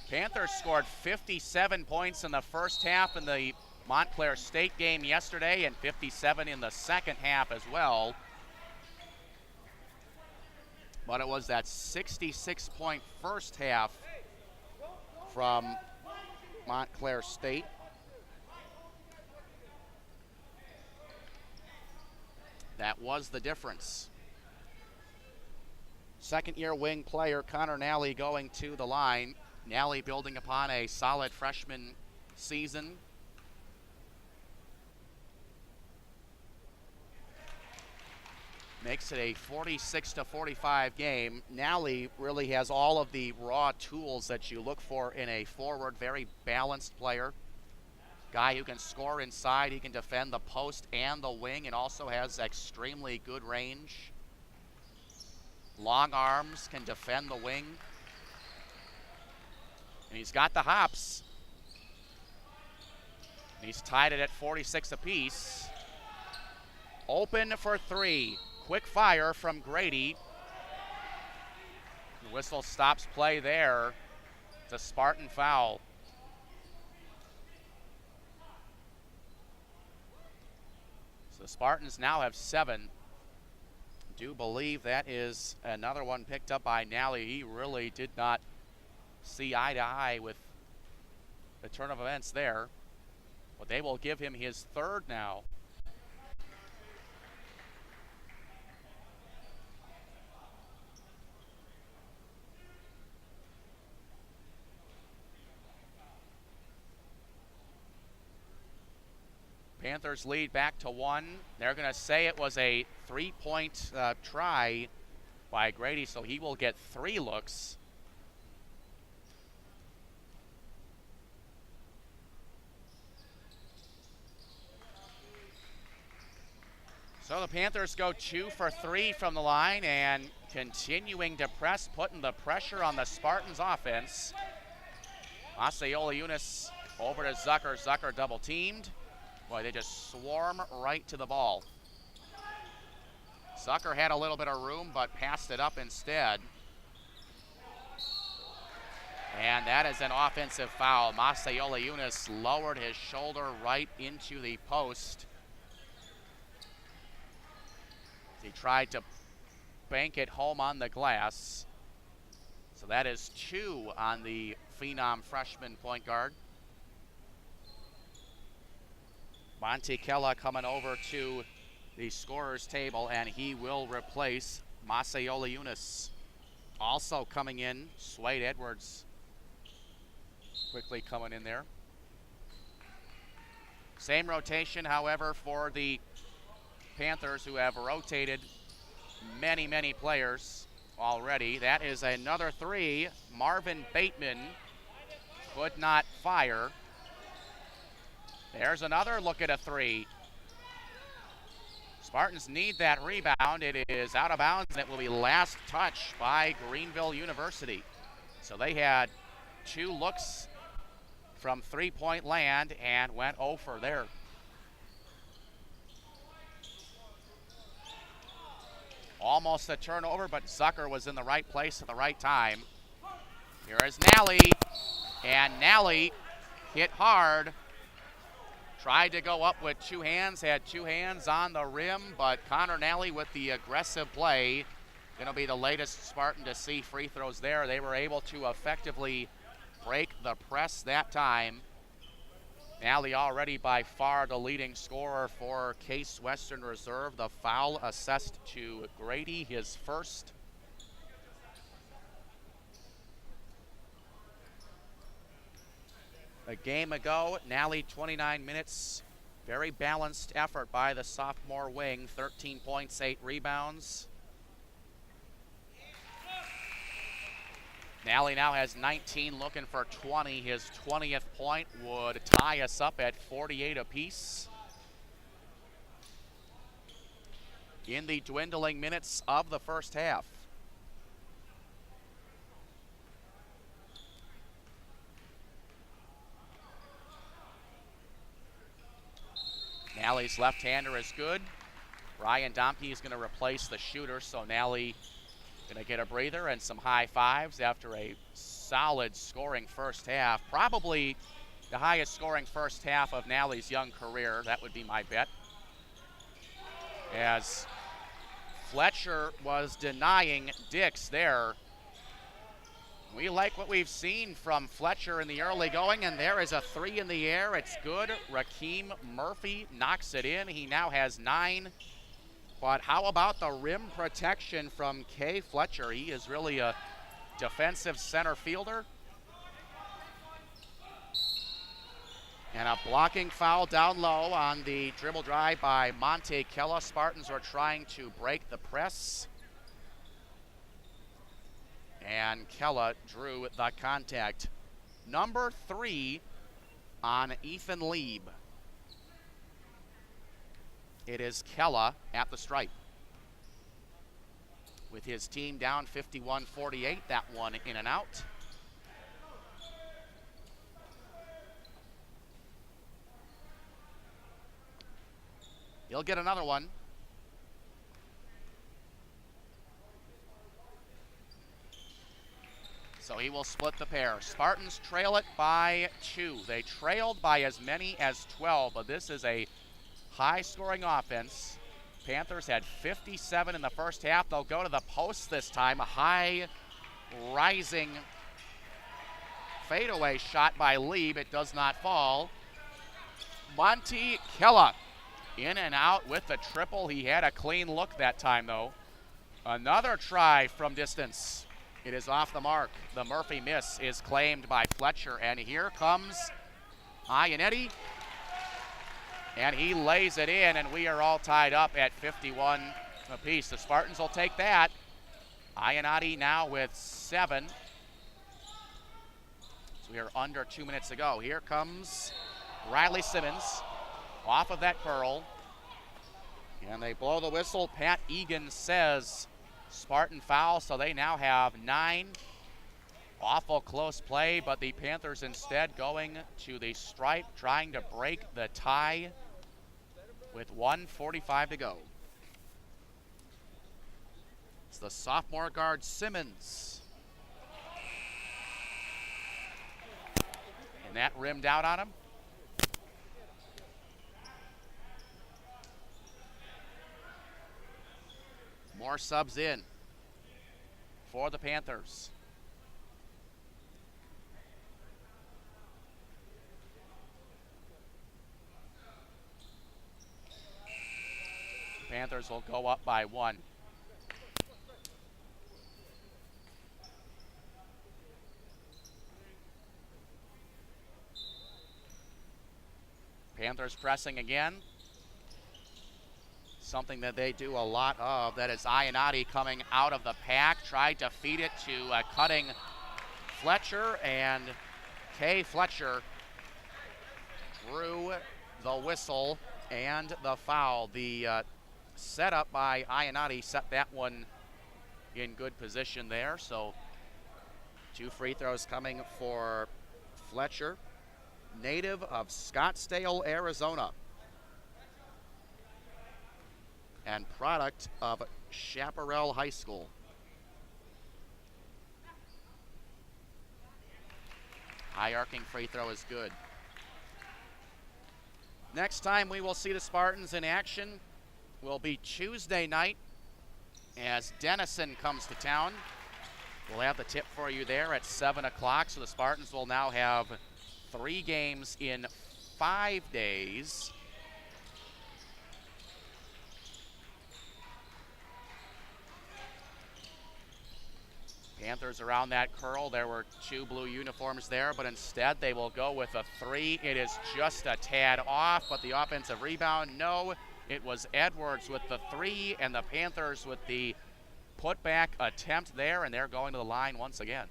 Panthers scored 57 points in the first half in the Montclair State game yesterday, and 57 in the second half as well. But it was that 66-point first half from Montclair State. That was the difference. Second-year wing player Connor Nally going to the line. Nally building upon a solid freshman season. Makes it a 46-45 game. Nally really has all of the raw tools that you look for in a forward, very balanced player. Guy who can score inside, he can defend the post and the wing, and also has extremely good range. Long arms, can defend the wing. And he's got the hops. And he's tied it at 46 apiece. Open for three. Quick fire from Grady. The whistle stops play there. It's a Spartan foul. So the Spartans now have 7. do believe that is another one picked up by Nally. He really did not see eye to eye with the turn of events there. But they will give him his third now. Panthers lead back to 1. They're going to say it was a 3-point try by Grady, so he will get 3 looks. So the Panthers go 2 for 3 from the line and continuing to press, putting the pressure on the Spartans offense. Masayola-Eunice over to Zucker. Zucker double teamed. Boy, they just swarm right to the ball. Zucker had a little bit of room, but passed it up instead. And that is an offensive foul. Masayola-Eunice lowered his shoulder right into the post. He tried to bank it home on the glass. So that is 2 on the phenom freshman point guard. Monte Kella coming over to the scorer's table, and he will replace Masayola-Eunice. Also coming in, Swade Edwards quickly coming in there. Same rotation, however, for the Panthers, who have rotated many players already. That is another 3. Marvin Bateman could not fire. There's another look at a 3. Spartans need that rebound. It is out of bounds, and it will be last touch by Greenville University. So they had 2 looks from 3-point land and went 0 for there. Almost a turnover, but Zucker was in the right place at the right time. Here is Nally, and Nally hit hard. Tried to go up with 2 hands, had 2 hands on the rim, but Connor Nally with the aggressive play. Going to be the latest Spartan to see free throws there. They were able to effectively break the press that time. Nally already by far the leading scorer for Case Western Reserve. The foul assessed to Grady, his first. A game ago, Nally 29 minutes. Very balanced effort by the sophomore wing. 13 points, 8 rebounds. Nally now has 19, looking for 20. His 20th point would tie us up at 48 apiece. In the dwindling minutes of the first half. Nally's left-hander is good. Ryan Domke is going to replace the shooter, so Nally going to get a breather and some high fives after a solid scoring first half. Probably the highest scoring first half of Nally's young career. That would be my bet. As Fletcher was denying Dix there. We like what we've seen from Fletcher in the early going, and there is a 3 in the air. It's good. Rakeem Murphy knocks it in. He now has 9. But how about the rim protection from Kay Fletcher? He is really a defensive center fielder. And a blocking foul down low on the dribble drive by Monte Kella. Spartans are trying to break the press. And Kella drew the contact. Number 3 on Ethan Lieb. It is Kella at the stripe. With his team down 51-48, that one in and out. He'll get another one. So he will split the pair. Spartans trail it by 2. They trailed by as many as 12, but this is a high-scoring offense. Panthers had 57 in the first half. They'll go to the post this time. A high rising fadeaway shot by Lieb. It does not fall. Monty Kella in and out with the triple. He had a clean look that time, though. Another try from distance. It is off the mark. The Murphy miss is claimed by Fletcher, and here comes Iannetti. And he lays it in, and we are all tied up at 51 apiece. The Spartans will take that. Iannetti now with 7. So we are under 2 minutes to go. Here comes Riley Simmons off of that curl. And they blow the whistle. Pat Egan says Spartan foul, so they now have 9. Awful close play, but the Panthers instead going to the stripe, trying to break the tie with 1:45 to go. It's the sophomore guard Simmons. And that rimmed out on him. More subs in for the Panthers. Panthers will go up by 1. Panthers pressing again. Something that they do a lot of. That is Iannetti coming out of the pack. Tried to feed it to cutting Fletcher, and Kay Fletcher drew the whistle and the foul. The setup by Iannetti set that one in good position there. So 2 free throws coming for Fletcher, native of Scottsdale, Arizona, and product of Chaparral High School. High arcing free throw is good. Next time we will see the Spartans in action will be Tuesday night as Denison comes to town. We'll have the tip for you there at 7 o'clock. So the Spartans will now have 3 games in 5 days. Panthers around that curl. There were 2 blue uniforms there, but instead they will go with a 3. It is just a tad off, but the offensive rebound, no. It was Edwards with the 3, and the Panthers with the putback attempt there, and they're going to the line once again.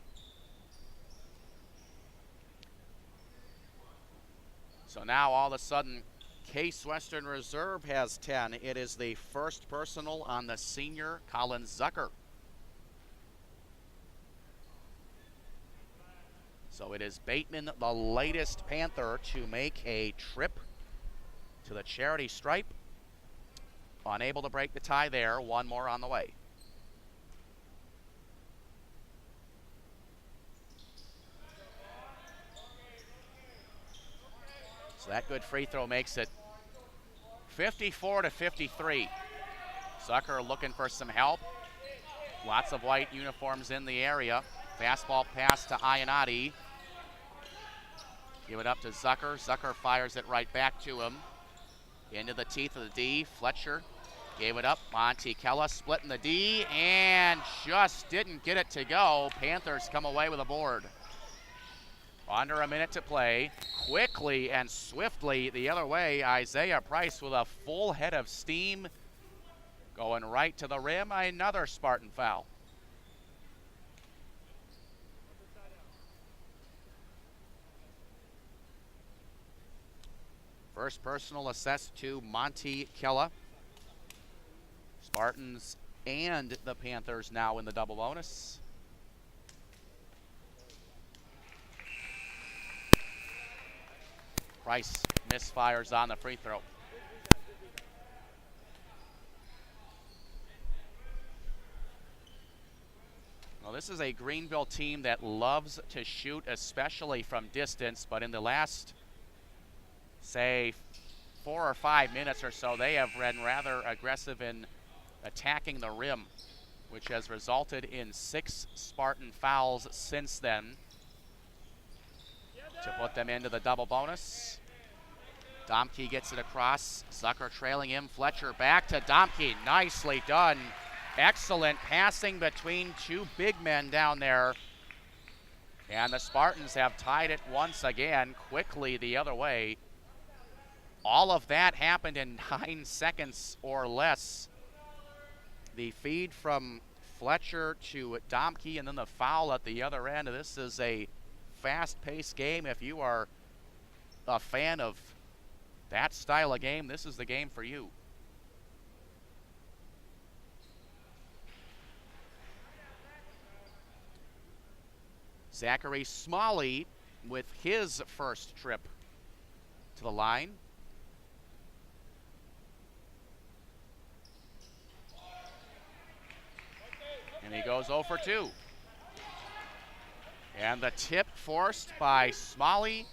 So now all of a sudden, Case Western Reserve has 10. It is the first personal on the senior Colin Zucker. So it is Bateman, the latest Panther to make a trip to the charity stripe. Unable to break the tie there. 1 more on the way. So that good free throw makes it 54-53. Zucker looking for some help. Lots of white uniforms in the area. Fastball pass to Iannetti. Give it up to Zucker. Zucker fires it right back to him. Into the teeth of the D. Fletcher gave it up. Monty Kella splitting the D and just didn't get it to go. Panthers come away with a board. Under a minute to play. Quickly and swiftly the other way, Isaiah Price with a full head of steam. Going right to the rim. Another Spartan foul. First personal assessed to Monty Kella. Spartans and the Panthers now in the double bonus. Price misfires on the free throw. Well, this is a Greenville team that loves to shoot, especially from distance, but in the last, say, 4 or 5 minutes or so, they have been rather aggressive in attacking the rim, which has resulted in 6 Spartan fouls since then to put them into the double bonus. Domke gets it across. Zucker trailing him. Fletcher back to Domke. Nicely done. Excellent passing between two big men down there. And the Spartans have tied it once again, quickly the other way. All of that happened in 9 seconds or less. The feed from Fletcher to Domke and then the foul at the other end. This is a fast-paced game. If you are a fan of that style of game, this is the game for you. Zachary Smalley with his first trip to the line. And he goes 0 for 2. And the tip forced by Smalley.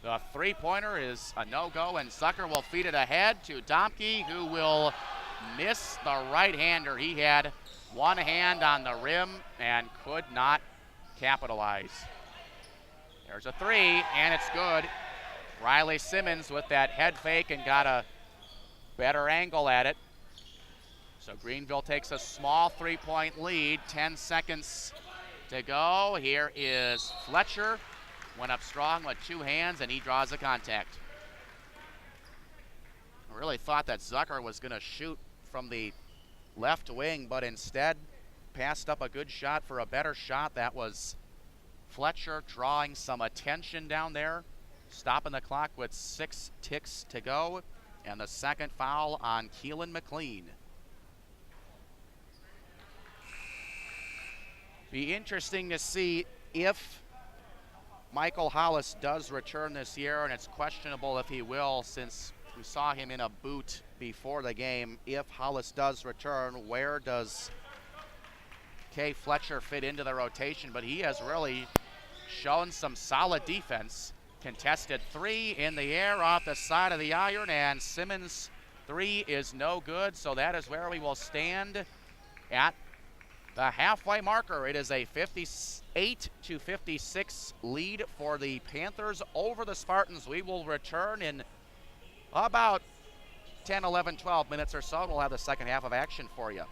The three-pointer is a no-go, and Zucker will feed it ahead to Domke, who will miss the right-hander. He had one hand on the rim and could not capitalize. There's a three, and it's good. Riley Simmons with that head fake and got a better angle at it. So Greenville takes a small three-point lead, 10 seconds to go. Here is Fletcher. Went up strong with two hands, and he draws a contact. I really thought that Zucker was going to shoot from the left wing, but instead passed up a good shot for a better shot. That was Fletcher drawing some attention down there, stopping the clock with 6 ticks to go, and the second foul on Keelan McLean. Be interesting to see if Michael Hollis does return this year, and it's questionable if he will, since we saw him in a boot before the game. If Hollis does return, where does Kay Fletcher fit into the rotation? But he has really shown some solid defense. Contested three in the air off the side of the iron, and Simmons' three is no good, so that is where we will stand at the halfway marker. It is a 58-56 lead for the Panthers over the Spartans. We will return in about 10, 11, 12 minutes or so, and we'll have the second half of action for you.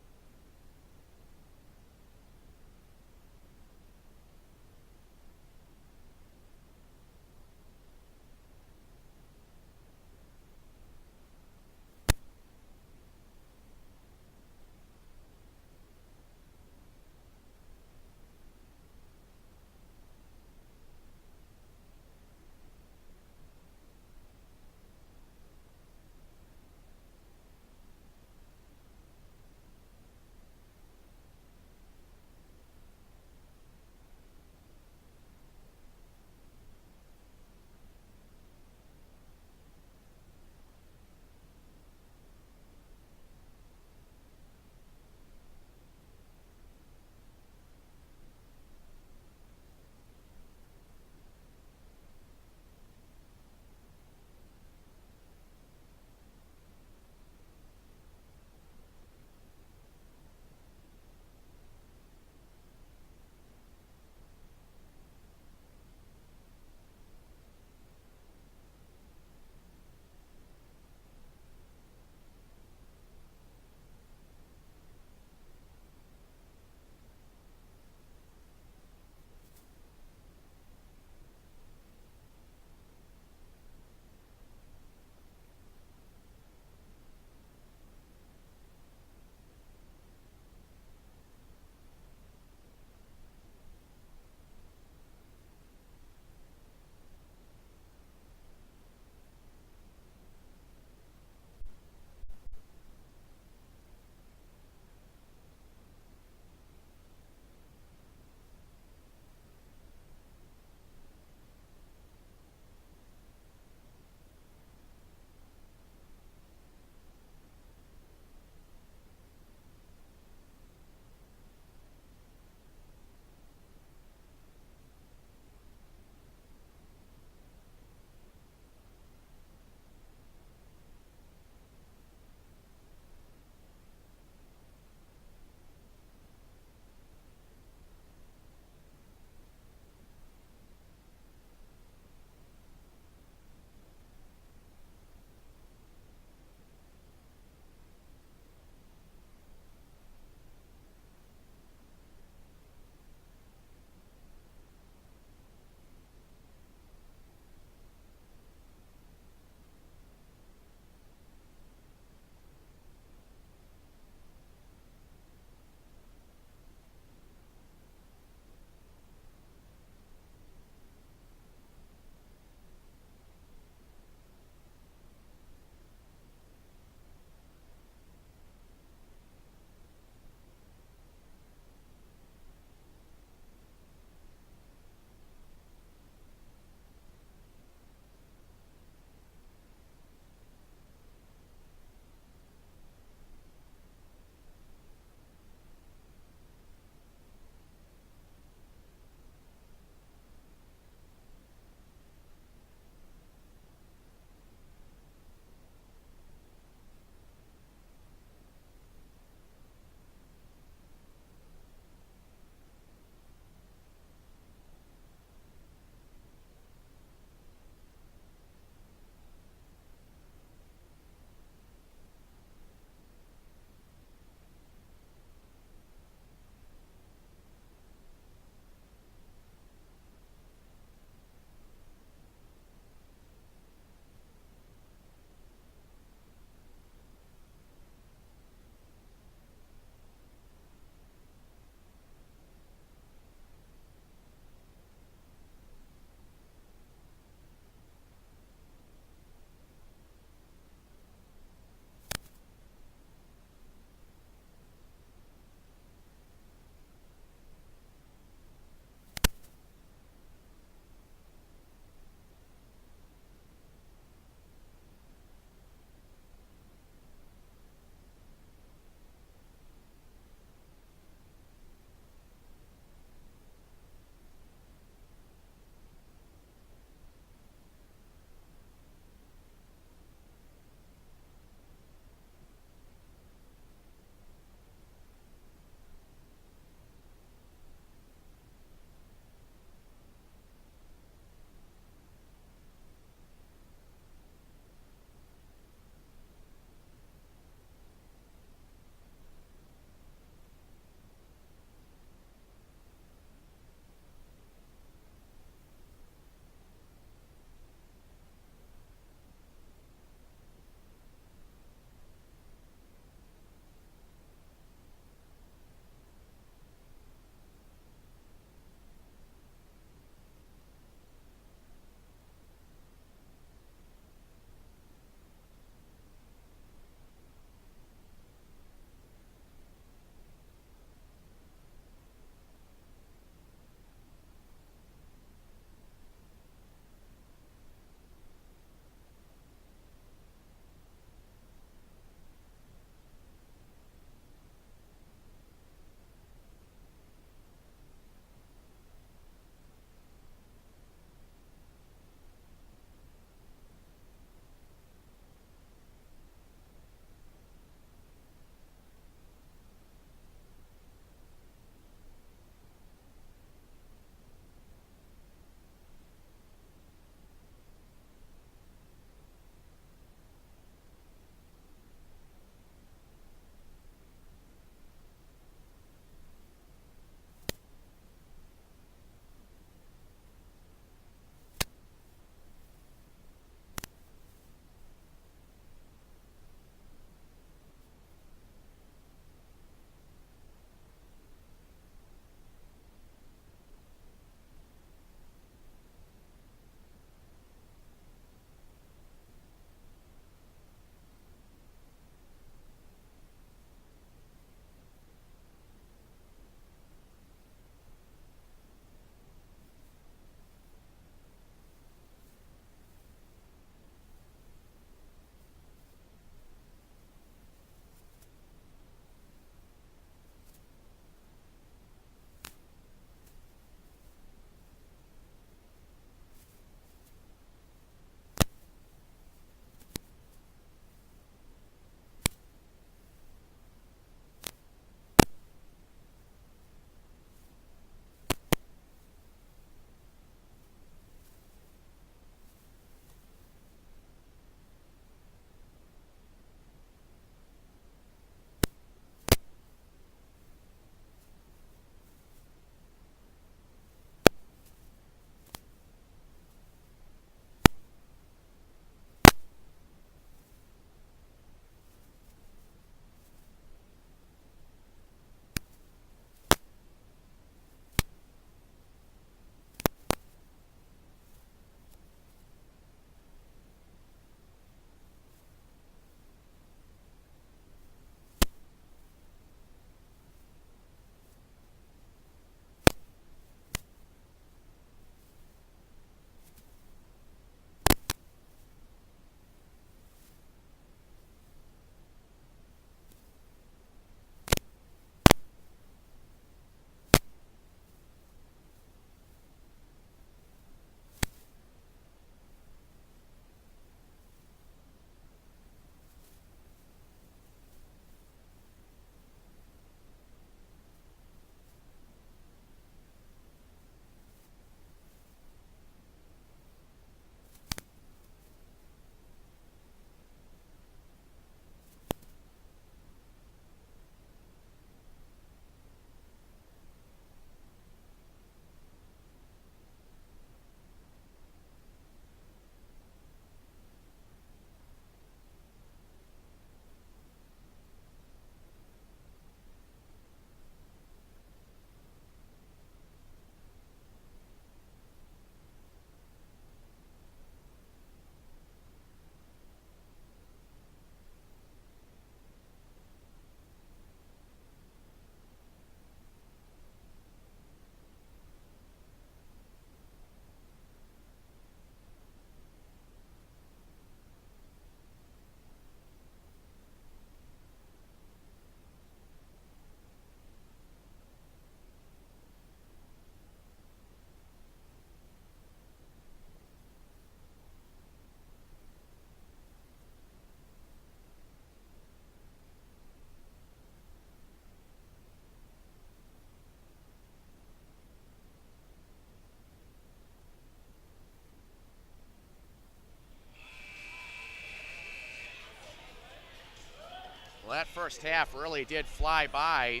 first half really did fly by.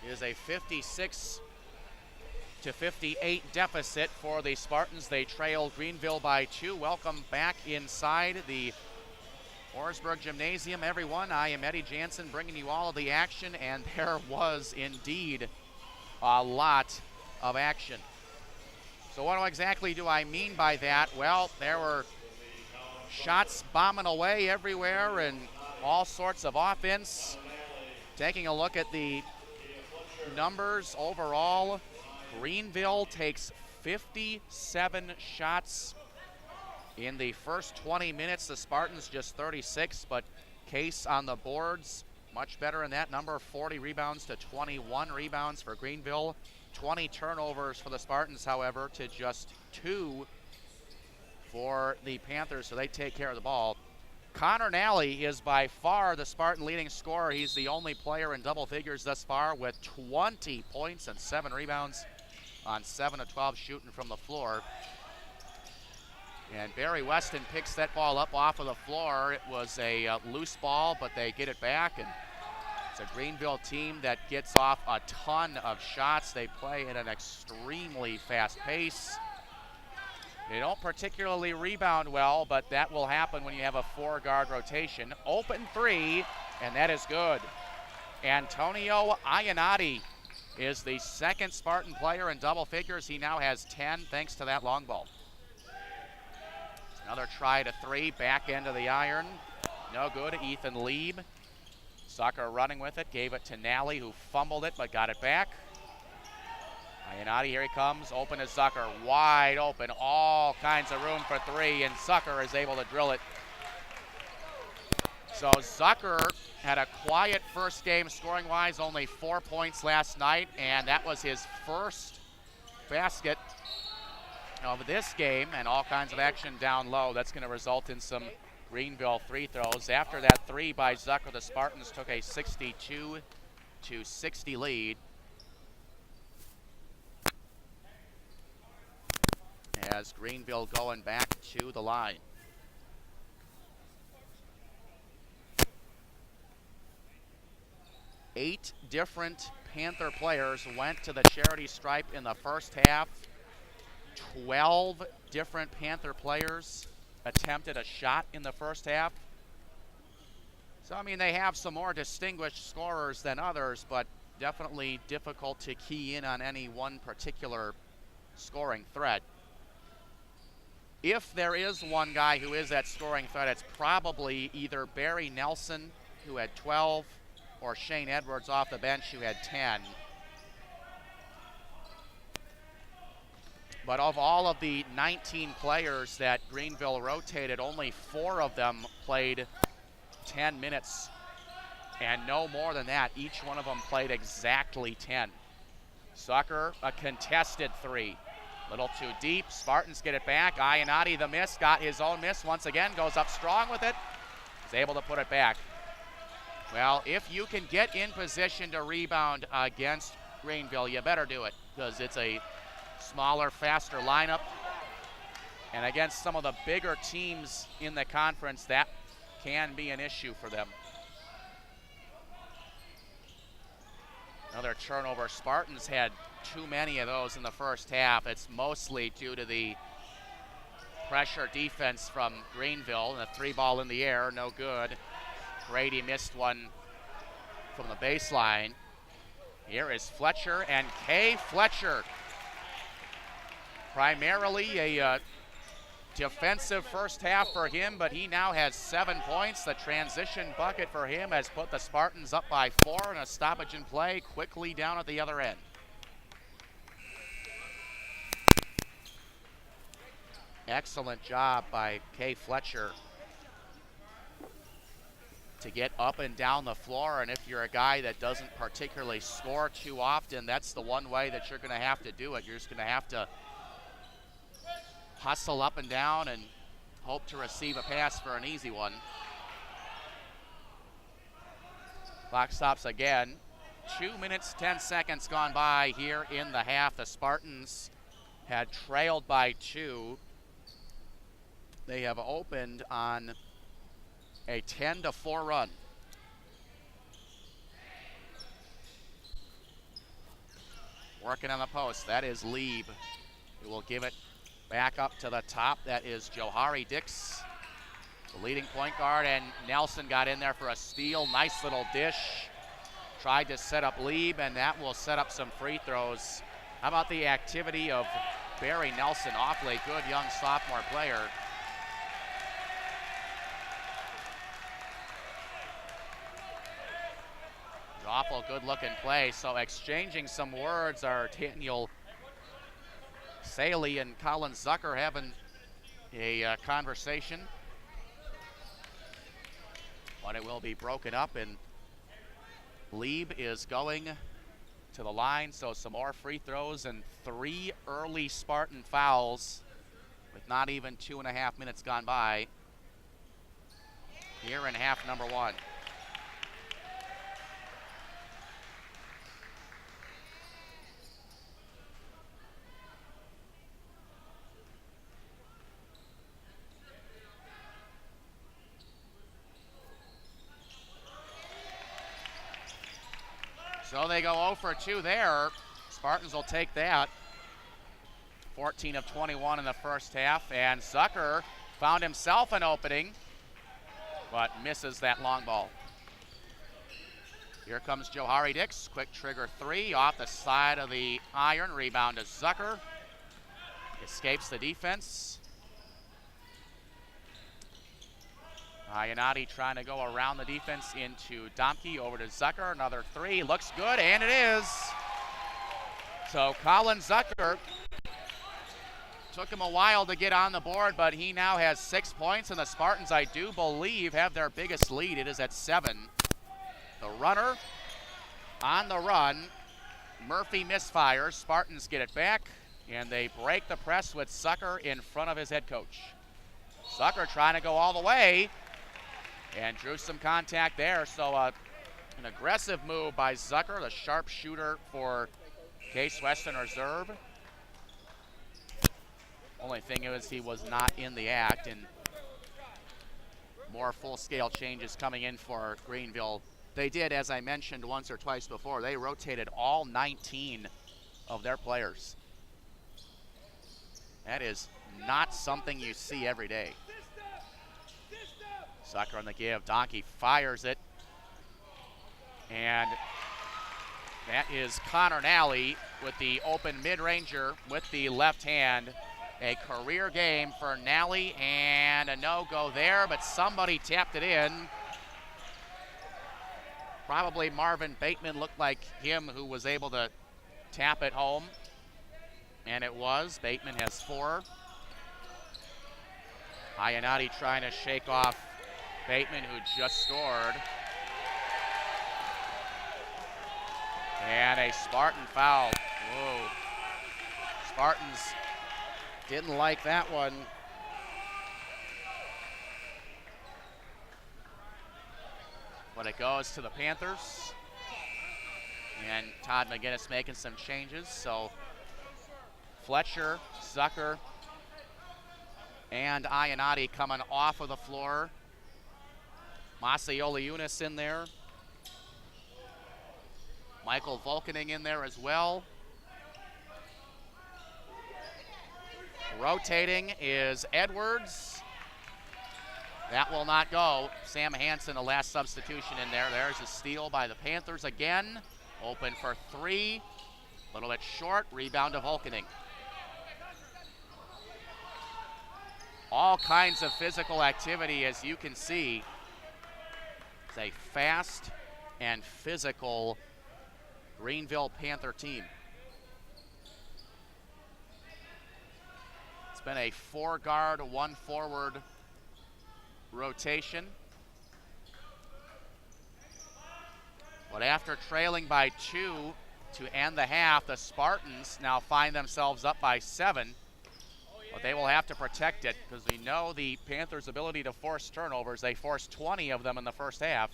It is a 56-58 deficit for the Spartans. They trail Greenville by 2. Welcome back inside the Orangeburg Gymnasium, everyone. I am Eddie Jansen bringing you all of the action, and there was indeed a lot of action. So what exactly do I mean by that? Well, there were shots bombing away everywhere and all sorts of offense. Taking a look at the numbers overall, Greenville takes 57 shots in the first 20 minutes. The Spartans just 36, but Case on the boards much better in that number, 40 rebounds to 21 rebounds for Greenville. 20 turnovers for the Spartans, however, to just 2 for the Panthers, so they take care of the ball. Connor Nally is by far the Spartan leading scorer. He's the only player in double figures thus far with 20 points and 7 rebounds on 7 of 12 shooting from the floor. And Barry Weston picks that ball up off of the floor. It was a loose ball, but they get it back, and it's a Greenville team that gets off a ton of shots. They play at an extremely fast pace. They don't particularly rebound well, but that will happen when you have a 4-guard rotation. Open 3, and that is good. Antonio Iannotti is the second Spartan player in double figures. He now has 10 thanks to that long ball. Another try to 3, back end of the iron. No good, Ethan Lieb. Zucker running with it, gave it to Nally, who fumbled it but got it back. Iannotti, here he comes, open to Zucker, wide open, all kinds of room for 3, and Zucker is able to drill it. So Zucker had a quiet first game scoring-wise, only 4 points last night, and that was his first basket of this game, and all kinds of action down low. That's going to result in some Greenville free throws. After that 3 by Zucker, the Spartans took a 62-60 lead. As Greenville going back to the line. Eight different Panther players went to the charity stripe in the first half. 12 different Panther players attempted a shot in the first half. So, I mean, they have some more distinguished scorers than others, but definitely difficult to key in on any one particular scoring threat. If there is one guy who is that scoring threat, it's probably either Barry Nelson, who had 12, or Shane Edwards off the bench, who had 10. But of all of the 19 players that Greenville rotated, only 4 of them played 10 minutes, and no more than that. Each one of them played exactly 10. Zucker, a contested 3. Little too deep, Spartans get it back. Iannotti, the miss, got his own miss once again, goes up strong with it. Is able to put it back. Well, if you can get in position to rebound against Greenville, you better do it, because it's a smaller, faster lineup. And against some of the bigger teams in the conference, that can be an issue for them. Another turnover. Spartans had too many of those in the first half. It's mostly due to the pressure defense from Greenville. And a 3-ball in the air, no good. Grady missed one from the baseline. Here is Fletcher, and Kay Fletcher. Primarily a defensive first half for him, but he now has 7 points. The transition bucket for him has put the Spartans up by 4, and a stoppage in play quickly down at the other end. Excellent job by Kay Fletcher to get up and down the floor, and if you're a guy that doesn't particularly score too often, that's the one way that you're going to have to do it. You're just going to have to hustle up and down and hope to receive a pass for an easy one. Clock stops again. 2 minutes, 10 seconds gone by here in the half. The Spartans had trailed by 2. They have opened on a 10-4 run. Working on the post. That is Lieb. He will give it back up to the top. That is Johari Dix, the leading point guard, and Nelson got in there for a steal. Nice little dish. Tried to set up Lieb, and that will set up some free throws. How about the activity of Barry Nelson? Awfully good young sophomore player. Awful good looking play. So exchanging some words are Daniel Saley and Colin Zucker having a conversation. But it will be broken up, and Lieb is going to the line. So some more free throws and 3 early Spartan fouls with not even 2.5 minutes gone by here in half number 1. So they go 0 for 2 there. Spartans will take that. 14 of 21 in the first half, and Zucker found himself an opening, but misses that long ball. Here comes Johari Dix, quick trigger 3 off the side of the iron. Rebound to Zucker. Escapes the defense. Iannotti trying to go around the defense into Domke, over to Zucker. Another 3, looks good, and it is. So Colin Zucker, took him a while to get on the board, but he now has 6 points, and the Spartans, I do believe, have their biggest lead. It is at 7. The runner on the run. Murphy misfires. Spartans get it back, and they break the press with Zucker in front of his head coach. Zucker trying to go all the way, and drew some contact there. So an aggressive move by Zucker, the sharp shooter for Case Western Reserve. Only thing is he was not in the act, and more full-scale changes coming in for Greenville. They did, as I mentioned once or twice before, they rotated all 19 of their players. That is not something you see every day. Zucker on the give. Donkey fires it. And that is Connor Nally with the open mid-ranger with the left hand. A career game for Nally, and a no-go there, but somebody tapped it in. Probably Marvin Bateman, looked like him who was able to tap it home. And it was. Bateman has 4. Iannotti trying to shake off Bateman, who just scored. And a Spartan foul. Whoa. Spartans didn't like that one. But it goes to the Panthers. And Todd McGinnis making some changes. So Fletcher, Zucker, and Iannotti coming off of the floor. Masioliunas in there. Michael Volkening in there as well. Rotating is Edwards. That will not go. Sam Hansen, the last substitution in there. There's a steal by the Panthers again. Open for 3. A little bit short. Rebound to Volkening. All kinds of physical activity, as you can see. It's a fast and physical Greenville Panther team. It's been a 4-guard, 1-forward rotation. But after trailing by 2 to end the half, the Spartans now find themselves up by 7. But they will have to protect it, because we know the Panthers' ability to force turnovers. They forced 20 of them in the first half.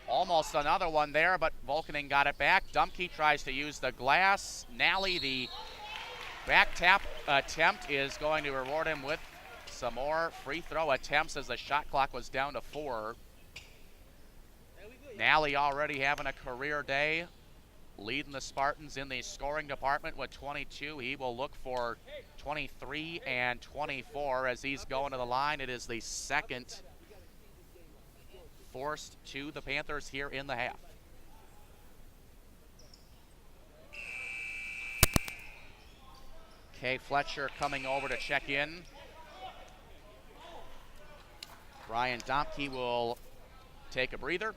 Almost another one there, but Volkening got it back. Dumke tries to use the glass. Nally, the back tap attempt, is going to reward him with some more free throw attempts as the shot clock was down to 4. Nally already having a career day. leading the Spartans in the scoring department with 22. He will look for 23 and 24 as he's going to the line. It is the second forced to the Panthers here in the half. Kay Fletcher coming over to check in. Brian Domke will take a breather.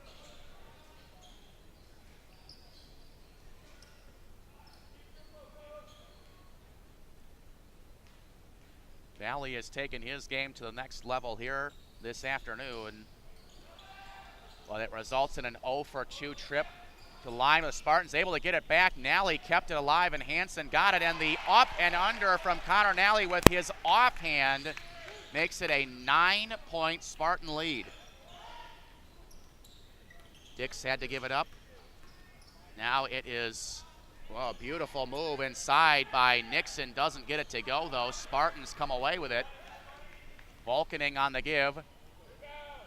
Valley has taken his game to the next level here this afternoon. Well, it results in an 0-for-2 trip to the line with the Spartans, able to get it back. Nally kept it alive, and Hansen got it, and the up and under from Connor Nally with his offhand makes it a 9-point Spartan lead. Dix had to give it up. Now it is, well, a beautiful move inside by Nixon. Doesn't get it to go, though. Spartans come away with it. Volkening on the give.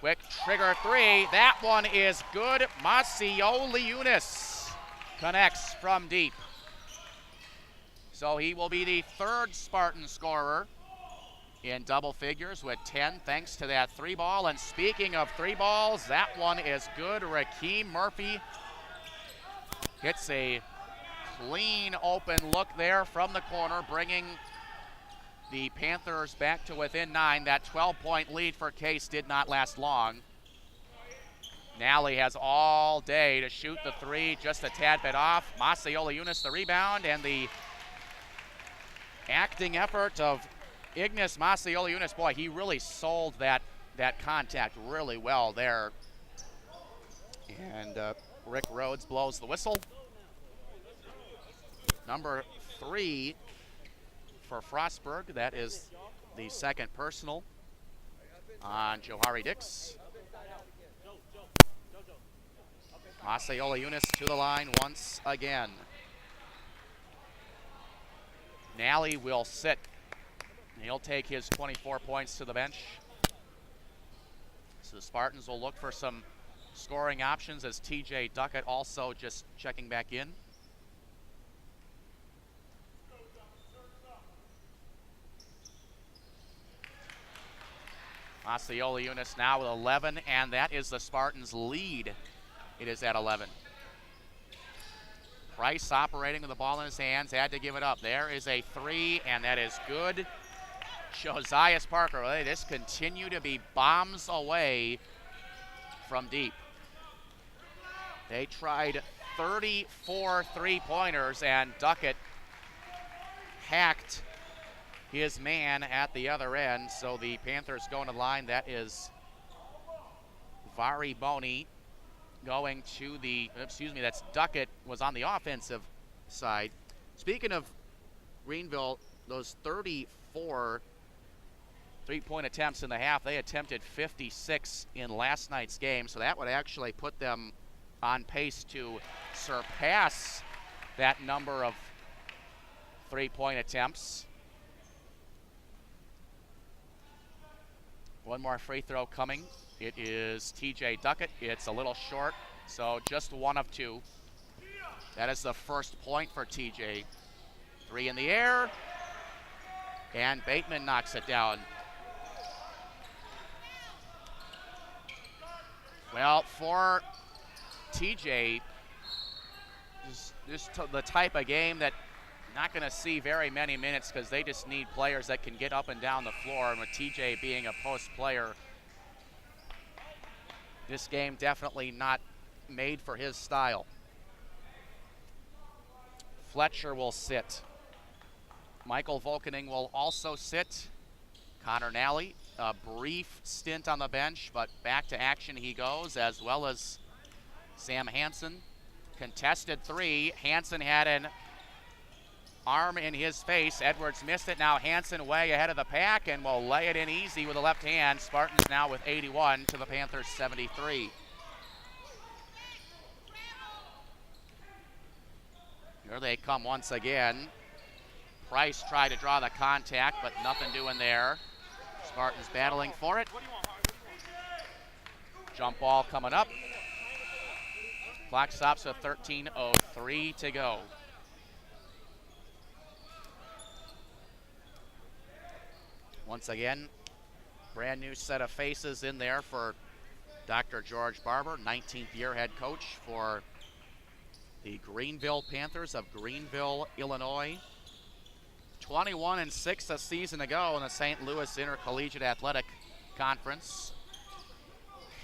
Quick trigger three. That one is good. Macioliunas connects from deep. So he will be the third Spartan scorer in double figures with 10 thanks to that three ball. And speaking of three balls, that one is good. Rakeem Murphy hits a clean open look there from the corner, bringing the Panthers back to within 9. That 12-point lead for Case did not last long. Nally has all day to shoot the three, just a tad bit off. Macioliunas the rebound, and the acting effort of Ignas Macioliunas. Boy, he really sold that contact really well there. And Rick Rhodes blows the whistle. Number 3 for Frostburg. That is the second personal on Johari Dix. Macioliunas to the line once again. Nally will sit. He'll take his 24 points to the bench. So the Spartans will look for some scoring options as TJ Duckett also just checking back in. Macioliunas now with 11, and that is the Spartans' lead. It is at 11. Price operating with the ball in his hands, had to give it up. There is a three, and that is good. Josias Parker, they just continue to be bombs away from deep. They tried 34 three-pointers, and Duckett hacked his man at the other end. So the Panthers going to the line. That is Vari Boni going to the, that's Duckett was on the offensive side. Speaking of Greenville, those 34 three-point attempts in the half, they attempted 56 in last night's game. So that would actually put them on pace to surpass that number of three-point attempts. One more free throw coming. It is TJ Duckett. It's a little short, so just one of two. That is the first point for TJ. Three in the air, and Bateman knocks it down. Well, for TJ, this the type of game that not going to see very many minutes because they just need players that can get up and down the floor. And with TJ being a post player, this game definitely not made for his style. Fletcher will sit. Michael Volkening will also sit. Connor Nally, a brief stint on the bench, but back to action he goes, as well as Sam Hansen. Contested three. Hansen had an arm in his face. Edwards missed it. Now Hansen way ahead of the pack and will lay it in easy with the left hand. Spartans now with 81 to the Panthers 73. Here they come once again. Price tried to draw the contact, but nothing doing there. Spartans battling for it. Jump ball coming up. Clock stops with 13:03 to go. Once again, brand new set of faces in there for Dr. George Barber, 19th year head coach for the Greenville Panthers of Greenville, Illinois. 21-6 a season ago in the St. Louis Intercollegiate Athletic Conference,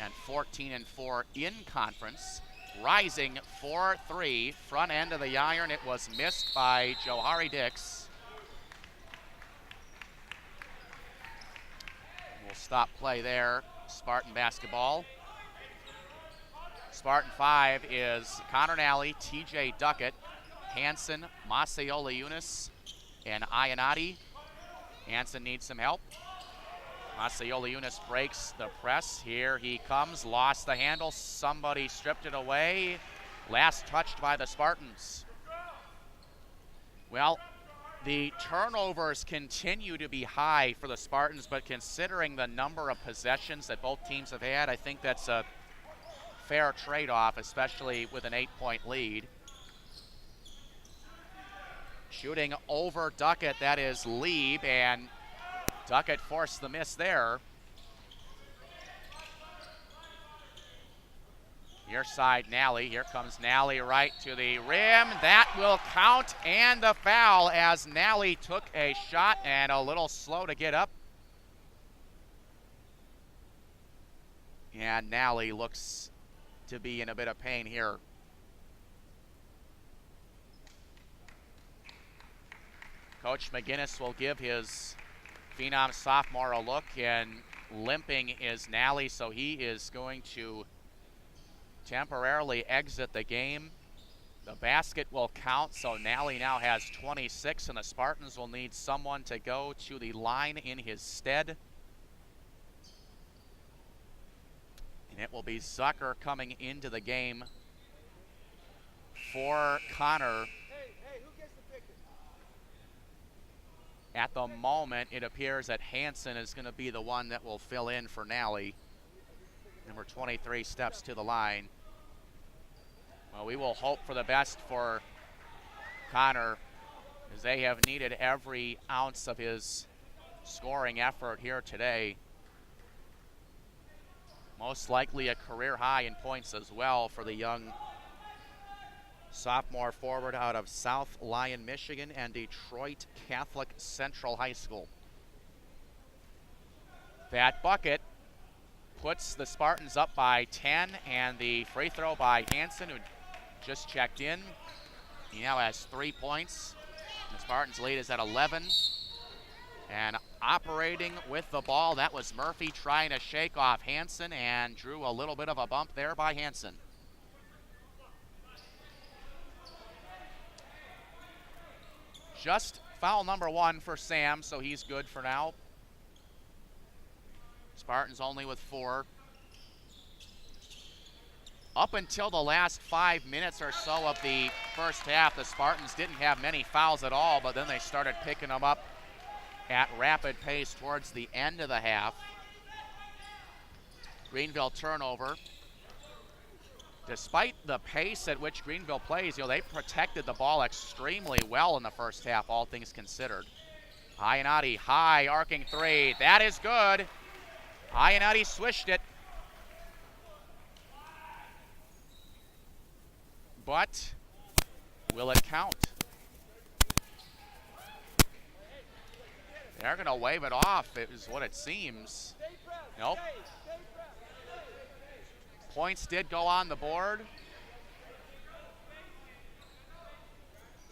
and 14-4 in conference. Rising 4-3, front end of the iron. It was missed by Johari Dix. We'll stop play there. Spartan basketball. Spartan 5 is Connor Nally, TJ Duckett, Hansen, Masayola Eunice, and Iannotti. Hansen needs some help. Masayola Eunice breaks the press. Here he comes, lost the handle. Somebody stripped it away. Last touched by the Spartans. Well, the turnovers continue to be high for the Spartans, but considering the number of possessions that both teams have had, I think that's a fair trade-off, especially with an 8-point lead. Shooting over Duckett, that is Lieb, and Duckett forced the miss there. Near side, Nally. Here comes Nally right to the rim. That will count, and the foul as Nally took a shot and a little slow to get up. And Nally looks to be in a bit of pain here. Coach McGinnis will give his phenom sophomore a look, and limping is Nally, so he is going to temporarily exit the game. The basket will count, so Nally now has 26, and the Spartans will need someone to go to the line in his stead. And it will be Zucker coming into the game for Connor. At the moment, it appears that Hansen is going to be the one that will fill in for Nally. Number 23 steps to the line. Well, we will hope for the best for Connor, as they have needed every ounce of his scoring effort here today. Most likely a career high in points as well for the young sophomore forward out of South Lyon, Michigan, and Detroit Catholic Central High School. That bucket puts the Spartans up by 10, and the free throw by Hansen, who just checked in. He now has 3 points. The Spartans' lead is at 11. And operating with the ball, that was Murphy trying to shake off Hansen, and drew a little bit of a bump there by Hansen. Just foul number 1 for Sam, so he's good for now. Spartans only with 4. Up until the last 5 minutes or so of the first half, the Spartans didn't have many fouls at all, but then they started picking them up at rapid pace towards the end of the half. Greenville turnover. Despite the pace at which Greenville plays, they protected the ball extremely well in the first half, all things considered. Iannotti, high, arcing 3. That is good. Iannotti swished it. But will it count? They're going to wave it off, is what it seems. Nope. Points did go on the board.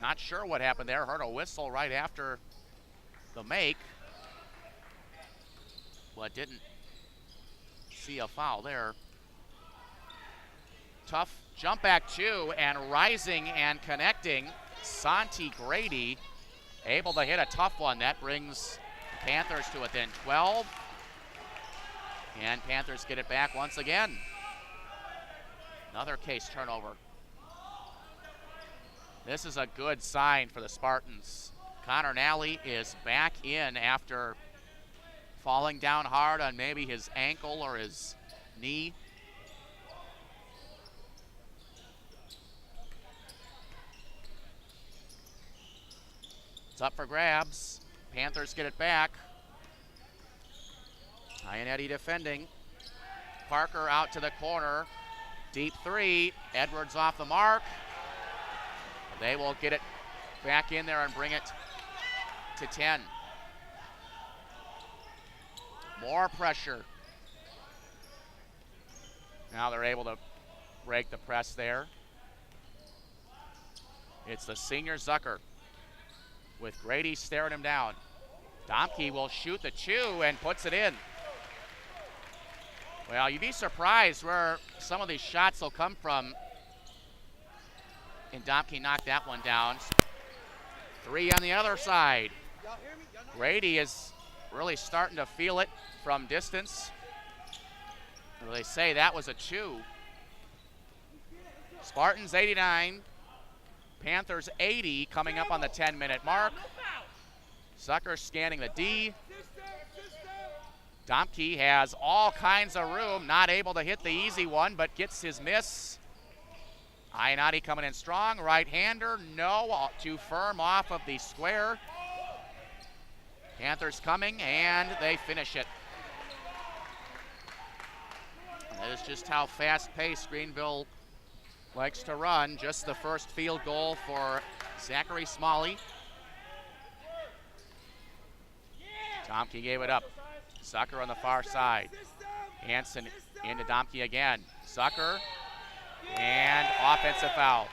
Not sure what happened there. Heard a whistle right after the make, but didn't see a foul there. Tough jump back 2, and rising and connecting, Santi Grady able to hit a tough one. That brings the Panthers to within 12. And Panthers get it back once again. Another case turnover. This is a good sign for the Spartans. Connor Nally is back in after falling down hard on maybe his ankle or his knee. It's up for grabs. Panthers get it back. Ionetti defending. Parker out to the corner. Deep three. Edwards off the mark. They will get it back in there and bring it to 10. More pressure. Now they're able to break the press there. It's the senior Zucker with Grady staring him down. Domke will shoot the 2 and puts it in. Well, you'd be surprised where some of these shots will come from. And Domke knocked that one down. 3 on the other side. Grady is really starting to feel it from distance. They say that was a 2. Spartans 89, Panthers 80, coming up on the 10-minute mark. Zucker scanning the D. Domke has all kinds of room, not able to hit the easy one, but gets his miss. Ionetti coming in strong, right-hander, no, too firm off of the square. Panthers coming, and they finish it. That is just how fast-paced Greenville likes to run. Just the first field goal for Zachary Smalley. Domke gave it up. Zucker on the far side. Hansen into Domke again. Zucker, and offensive foul.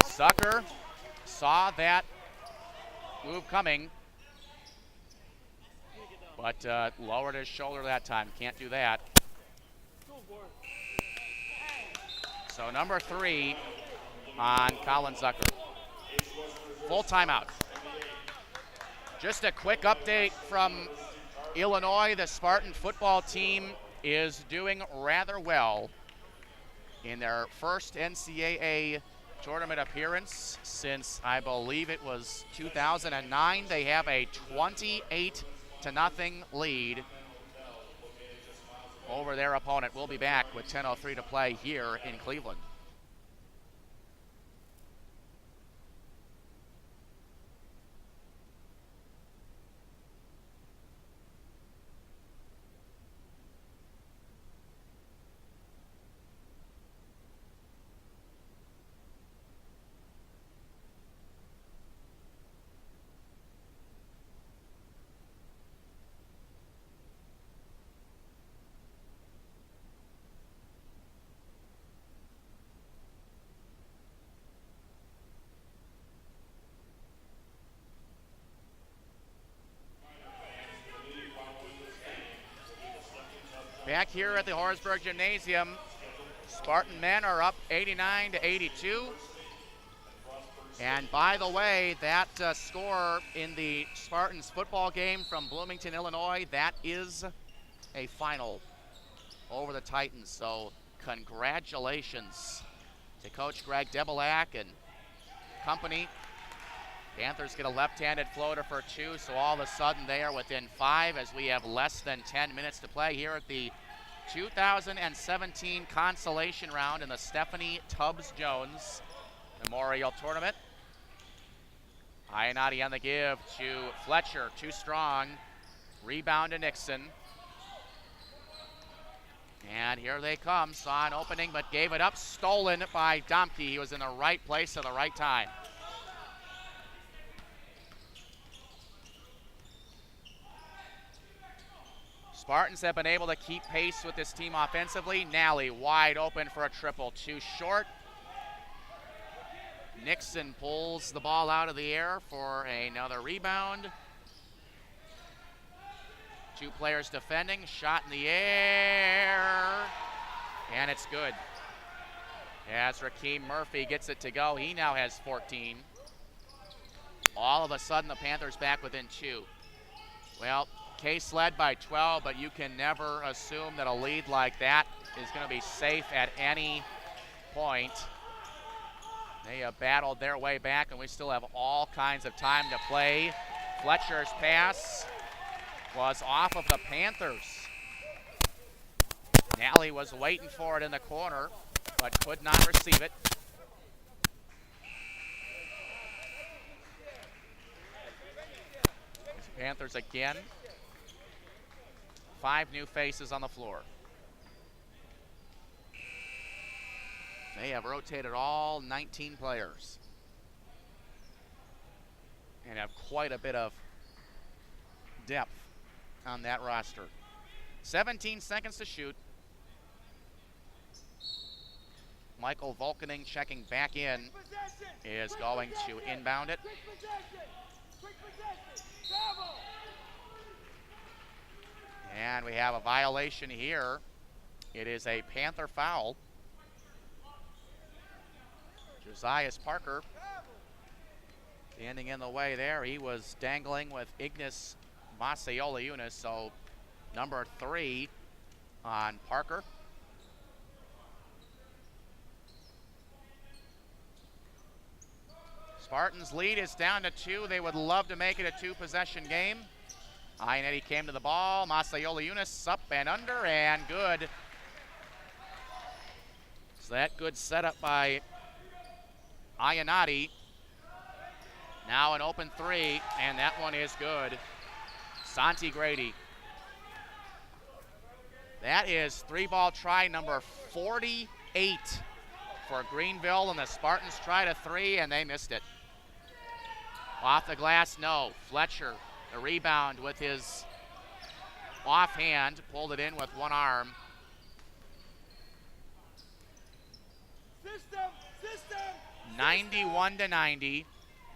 Zucker saw that move coming, but lowered his shoulder that time. Can't do that. So number 3 on Colin Zucker. Full timeout. Just a quick update from Illinois. The Spartan football team is doing rather well in their first NCAA tournament appearance since I believe it was 2009. They have a 28-0 lead over their opponent. We'll be back with 10:03 to play here in Cleveland. Back here at the Horsburgh Gymnasium, Spartan men are up 89-82. And by the way, that score in the Spartans football game from Bloomington, Illinois, that is a final over the Titans. So congratulations to Coach Greg Debelak and company. Panthers get a left-handed floater for 2, so all of a sudden they are within 5 as we have less than 10 minutes to play here at the 2017 Consolation Round in the Stephanie Tubbs-Jones Memorial Tournament. Ionetti on the give to Fletcher, too strong. Rebound to Nixon. And here they come. Saw an opening but gave it up. Stolen by Domke. He was in the right place at the right time. Spartans have been able to keep pace with this team offensively. Nally wide open for a triple, too short. Nixon pulls the ball out of the air for another rebound. 2 players defending, shot in the air, and it's good. As Rakeem Murphy gets it to go, he now has 14. All of a sudden, the Panthers back within 2. Well, Case led by 12, but you can never assume that a lead like that is going to be safe at any point. They have battled their way back, and we still have all kinds of time to play. Fletcher's pass was off of the Panthers. Nally was waiting for it in the corner, but could not receive it. Panthers again. 5 new faces on the floor. They have rotated all 19 players and have quite a bit of depth on that roster. 17 seconds to shoot. Michael Volkening checking back in is going to inbound it. And we have a violation here. It is a Panther foul. Josias Parker standing in the way there. He was dangling with Ignis Macioliunas, so number 3 on Parker. Spartans' lead is down to 2. They would love to make it a 2-possession game. Ionetti came to the ball. Macioliunas up and under, and good. So that good setup by Ionetti. Now an open 3, and that one is good. Santi Grady. That is 3-ball try number 48 for Greenville, and the Spartans tried a 3, and they missed it. Off the glass, no. Fletcher, the rebound with his offhand, pulled it in with one arm. System. 91-90.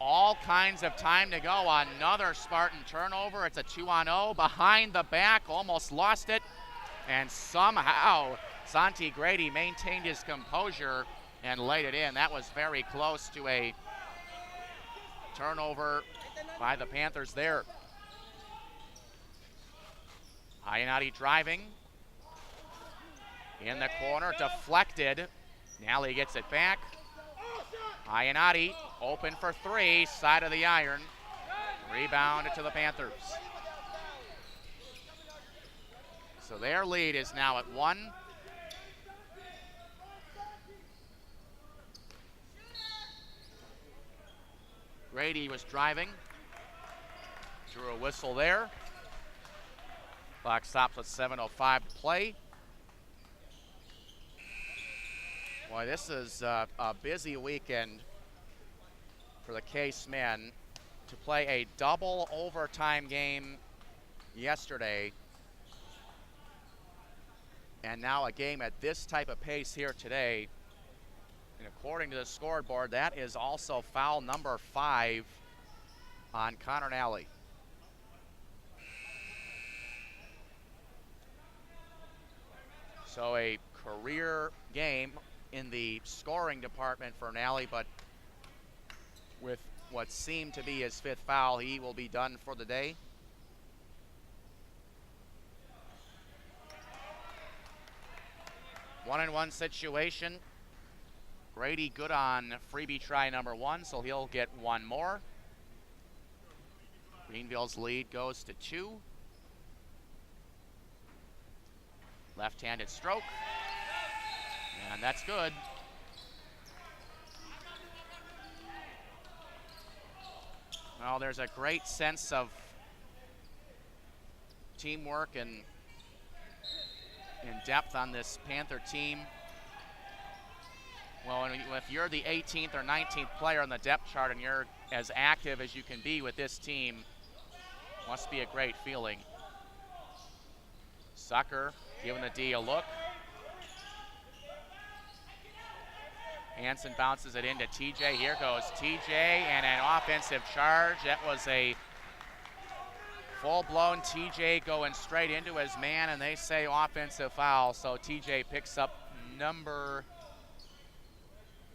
All kinds of time to go. Another Spartan turnover. It's a 2-on-0. Behind the back, almost lost it. And somehow Santi Grady maintained his composure and laid it in. That was very close to a turnover by the Panthers there. Ionetti driving. In the corner, deflected. Nally gets it back. Ionetti open for 3, side of the iron. Rebound to the Panthers. So their lead is now at 1. Grady was driving. Drew a whistle there. Clock stops with 7:05 to play. Boy, this is a busy weekend for the Case men. To play a double overtime game yesterday, and now a game at this type of pace here today. And according to the scoreboard, that is also foul number 5 on Connor Nally. So a career game in the scoring department for Nally, but with what seemed to be his 5th foul, he will be done for the day. One-and-one situation. Grady good on freebie try number 1, so he'll get 1 more. Greenville's lead goes to 2. Left-handed stroke. And that's good. Well, there's a great sense of teamwork and depth on this Panther team. Well, if you're the 18th or 19th player on the depth chart and you're as active as you can be with this team, must be a great feeling. Sucker giving the D a look. Hansen bounces it into TJ. Here goes TJ, and an offensive charge. That was a full-blown TJ going straight into his man, and they say offensive foul. So TJ picks up number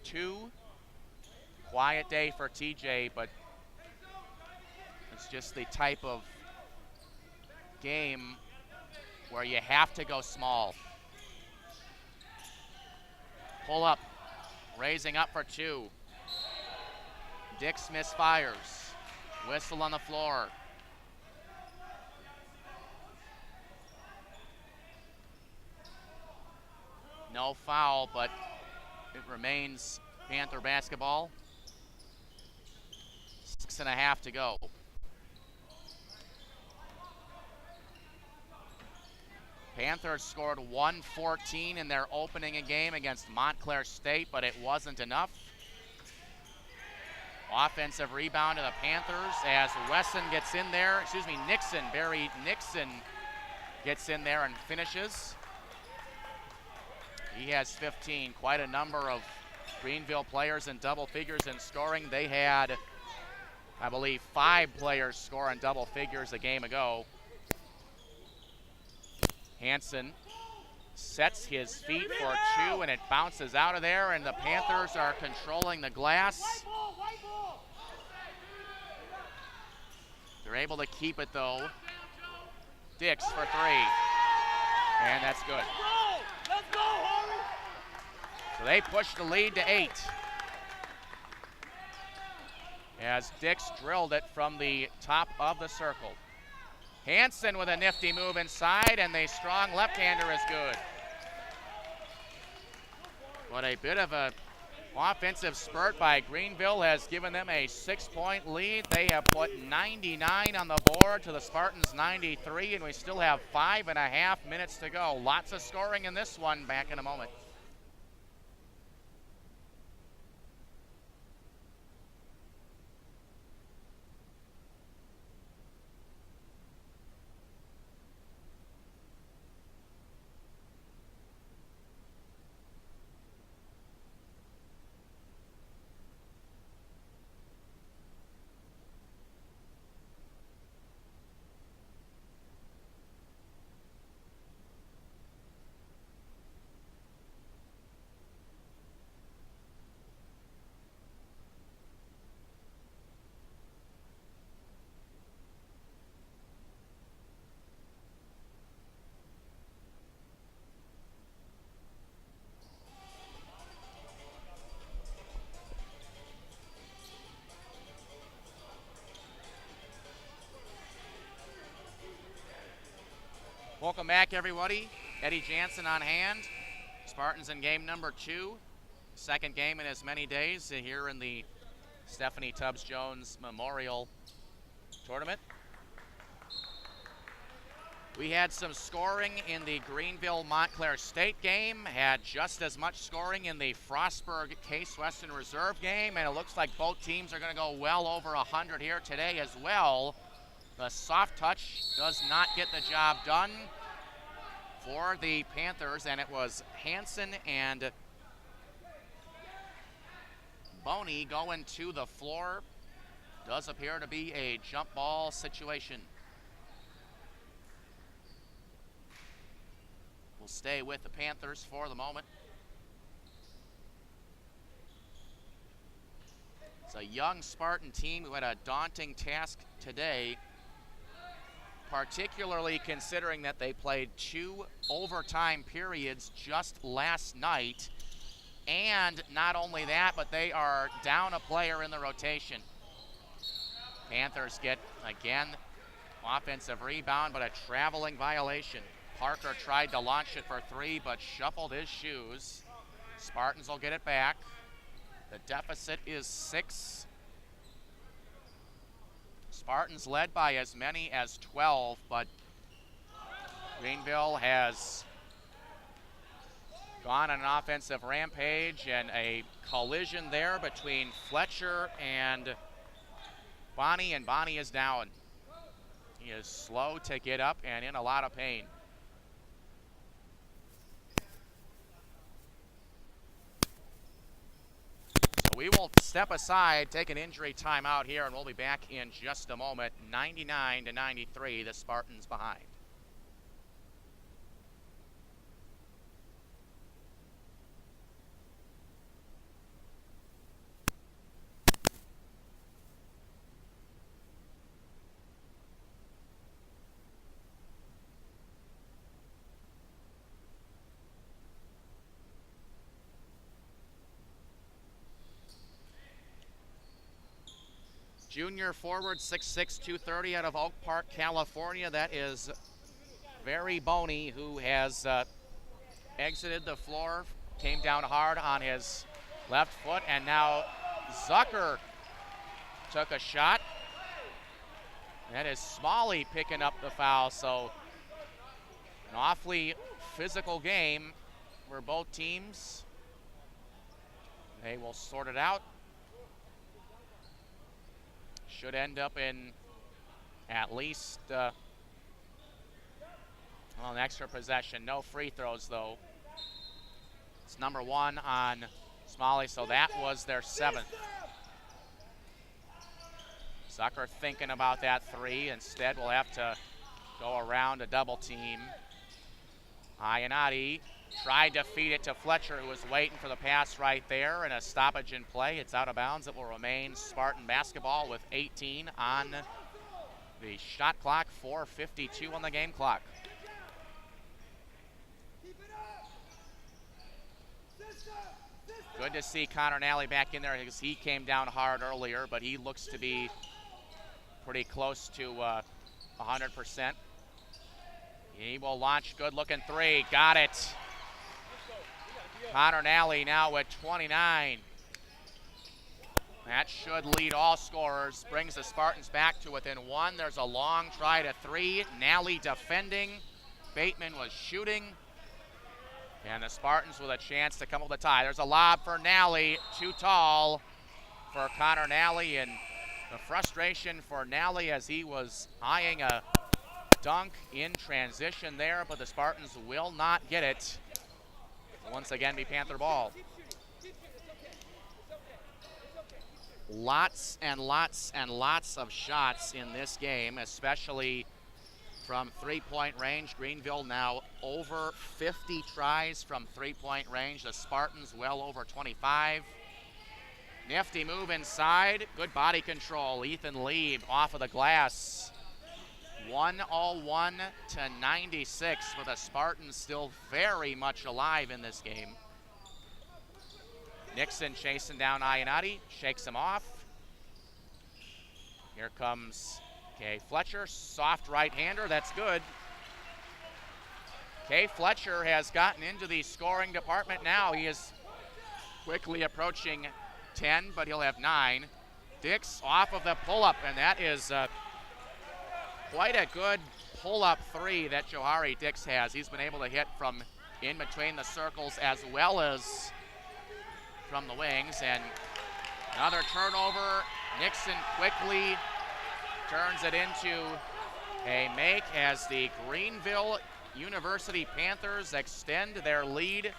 2. Quiet day for TJ, but it's just the type of game where you have to go small. Pull up. Raising up for 2. Dix misfires. Whistle on the floor. No foul, but it remains Panther basketball. 6.5 to go. Panthers scored 114 in their opening game against Montclair State, but it wasn't enough. Offensive rebound to the Panthers as Wesson gets in there, Barry Nixon gets in there and finishes. He has 15, quite a number of Greenville players in double figures in scoring. They had, I believe, 5 players score in double figures a game ago. Hansen sets his feet for 2, and it bounces out of there, and the Panthers are controlling the glass. They're able to keep it, though. Dix for 3, and that's good. So they push the lead to 8. As Dix drilled it from the top of the circle. Hansen with a nifty move inside, and the strong left-hander is good. What a bit of a offensive spurt by Greenville has given them a 6-point lead. They have put 99 on the board to the Spartans 93, and we still have 5.5 minutes to go. Lots of scoring in this one. Back in a moment. Welcome back, everybody. Eddie Jansen on hand. Spartans in game number 2. Second game in as many days here in the Stephanie Tubbs-Jones Memorial Tournament. We had some scoring in the Greenville-Montclair State game, had just as much scoring in the Frostburg-Case Western Reserve game, and it looks like both teams are going to go well over 100 here today as well. The soft touch does not get the job done for the Panthers, and it was Hansen and Boney going to the floor. Does appear to be a jump ball situation. We'll stay with the Panthers for the moment. It's a young Spartan team who had a daunting task today, particularly considering that they played 2 overtime periods just last night. And not only that, but they are down a player in the rotation. Panthers get, again, offensive rebound, but a traveling violation. Parker tried to launch it for 3, but shuffled his shoes. Spartans will get it back. The deficit is 6. Spartans led by as many as 12, but Greenville has gone on an offensive rampage, and a collision there between Fletcher and Bonnie, and Bonnie is down. He is slow to get up and in a lot of pain. We will step aside, take an injury timeout here, and we'll be back in just a moment. 99-93, the Spartans behind. Junior forward, 6'6", 230 out of Oak Park, California. That is Barry Boney, who has exited the floor, came down hard on his left foot, and now Zucker took a shot. That is Smalley picking up the foul, so An awfully physical game for both teams. They will sort it out. Should end up in at least an extra possession. No free throws, though. It's number 1 on Smalley, so that was their 7th. Zucker thinking about that 3. Instead, we'll have to go around a double team. Iannotti tried to feed it to Fletcher, who was waiting for the pass right there, and a stoppage in play. It's out of bounds. It will remain Spartan basketball with 18 on the shot clock, 4:52 on the game clock. Good to see Connor Nally back in there because he came down hard earlier, but he looks to be pretty close to 100%. He will launch, good-looking 3. Got it. Connor Nally now with 29. That should lead all scorers. Brings the Spartans back to within 1. There's a long try to 3. Nally defending. Bateman was shooting. And the Spartans with a chance to come up with a tie. There's a lob for Nally. Too tall for Connor Nally. And the frustration for Nally as he was eyeing a dunk in transition there, but the Spartans will not get it. Once again, be Panther ball. Lots and lots and lots of shots in this game, especially from three-point range. Greenville now over 50 tries from three-point range. The Spartans well over 25. Nifty move inside. Good body control. Ethan Lieb off of the glass. 101 to 96 with the Spartans still very much alive in this game. Nixon chasing down Iannotti, shakes him off. Here comes Kay Fletcher, soft right-hander, that's good. Kay Fletcher has gotten into the scoring department now. He is quickly approaching 10, but he'll have 9. Dix off of the pull-up, and that is quite a good pull-up 3 that Johari Dix has. He's been able to hit from in between the circles as well as from the wings. And another turnover. Nixon quickly turns it into a make as the Greenville University Panthers extend their lead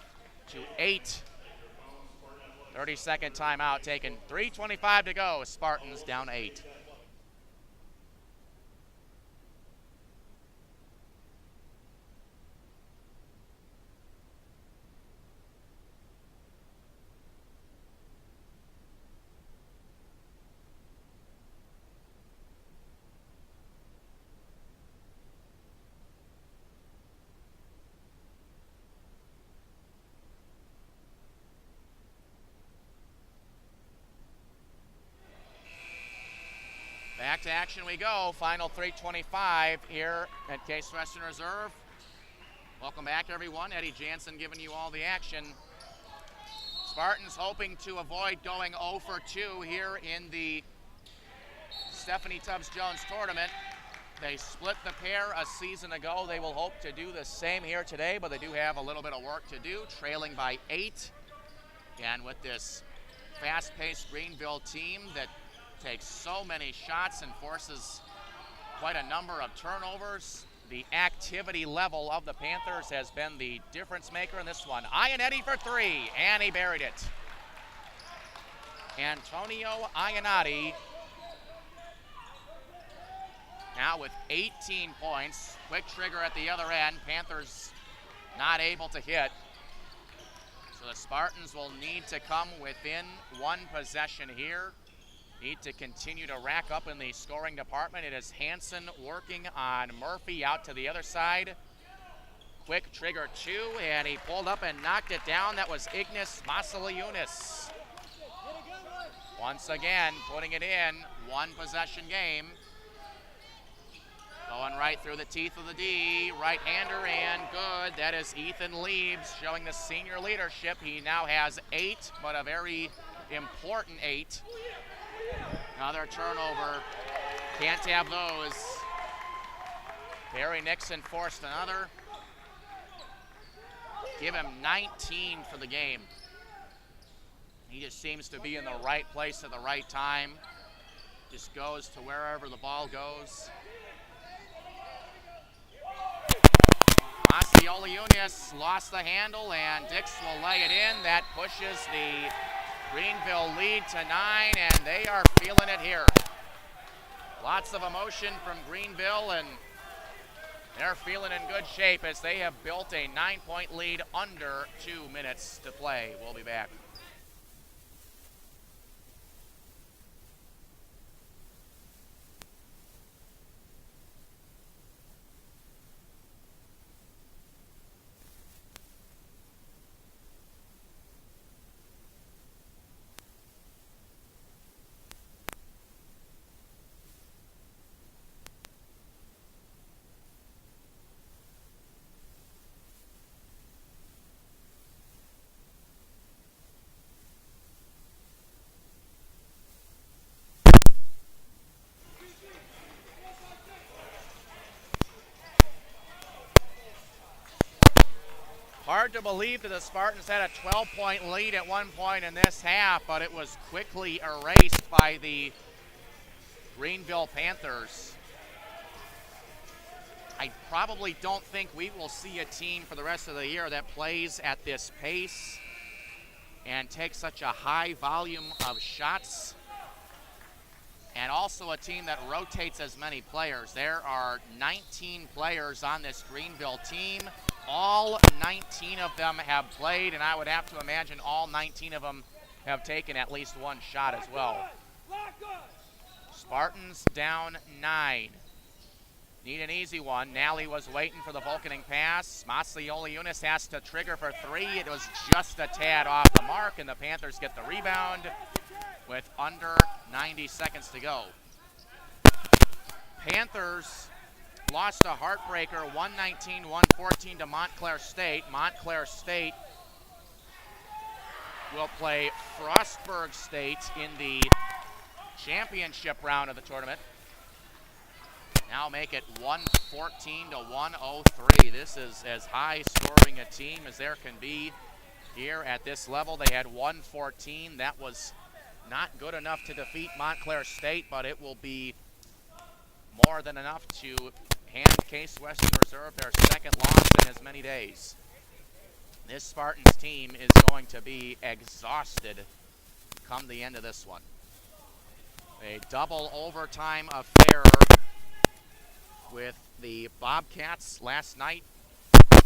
to 8. 30-second timeout taken. 3:25 to go. Spartans down 8. Back to action we go. Final 3:25 here at Case Western Reserve. Welcome back, everyone. Eddie Jansen giving you all the action. Spartans hoping to avoid going 0 for 2 here in the Stephanie Tubbs-Jones tournament. They split the pair a season ago. They will hope to do the same here today, but they do have a little bit of work to do, trailing by 8. And with this fast-paced Greenville team that takes so many shots and forces quite a number of turnovers, the activity level of the Panthers has been the difference maker in this one. Iannotti for 3, and he buried it. Antonio Iannotti now with 18 points. Quick trigger at the other end. Panthers not able to hit. So the Spartans will need to come within 1 possession here. Need to continue to rack up in the scoring department. It is Hansen working on Murphy out to the other side. Quick trigger 2, and he pulled up and knocked it down. That was Ignas Masaliunas. Once again, putting it in, 1 possession game. Going right through the teeth of the D, right-hander, and good. That is Ethan Leibs showing the senior leadership. He now has 8, but a very important 8. Another turnover. Can't have those. Barry Nixon forced another. Give him 19 for the game. He just seems to be in the right place at the right time. Just goes to wherever the ball goes. Consolation lost the handle, and Dix will lay it in. That pushes the Greenville lead to 9, and they are feeling it here. Lots of emotion from Greenville, and they're feeling in good shape as they have built a 9-point lead under 2 minutes to play. We'll be back. Hard to believe that the Spartans had a 12-point lead at one point in this half, but it was quickly erased by the Greenville Panthers. I probably don't think we will see a team for the rest of the year that plays at this pace and takes such a high volume of shots, and also a team that rotates as many players. There are 19 players on this Greenville team. All 19 of them have played, and I would have to imagine all 19 of them have taken at least one shot as well. Spartans down 9. Need an easy one. Nally was waiting for the Vulcaning pass. Consolation has to trigger for 3. It was just a tad off the mark, and the Panthers get the rebound with under 90 seconds to go. Panthers lost a heartbreaker, 119-114 to Montclair State. Montclair State will play Frostburg State in the championship round of the tournament. Now make it 114-103. This is as high scoring a team as there can be here at this level. They had 114. That was not good enough to defeat Montclair State, but it will be more than enough to hand Case Western Reserve their second loss in as many days. This Spartans team is going to be exhausted come the end of this one. A double overtime affair with the Bobcats last night.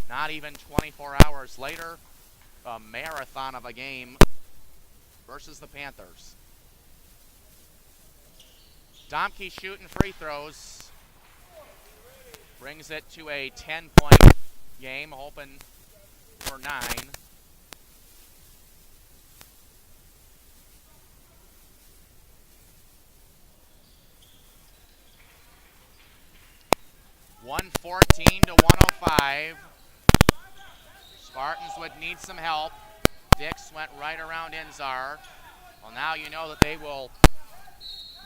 Not even 24 hours later, a marathon of a game versus the Panthers. Domke shooting free throws. Brings it to a 10-point game, hoping for 9. (114-105). Spartans would need some help. Dix went right around Inzar. Well, now you know that they will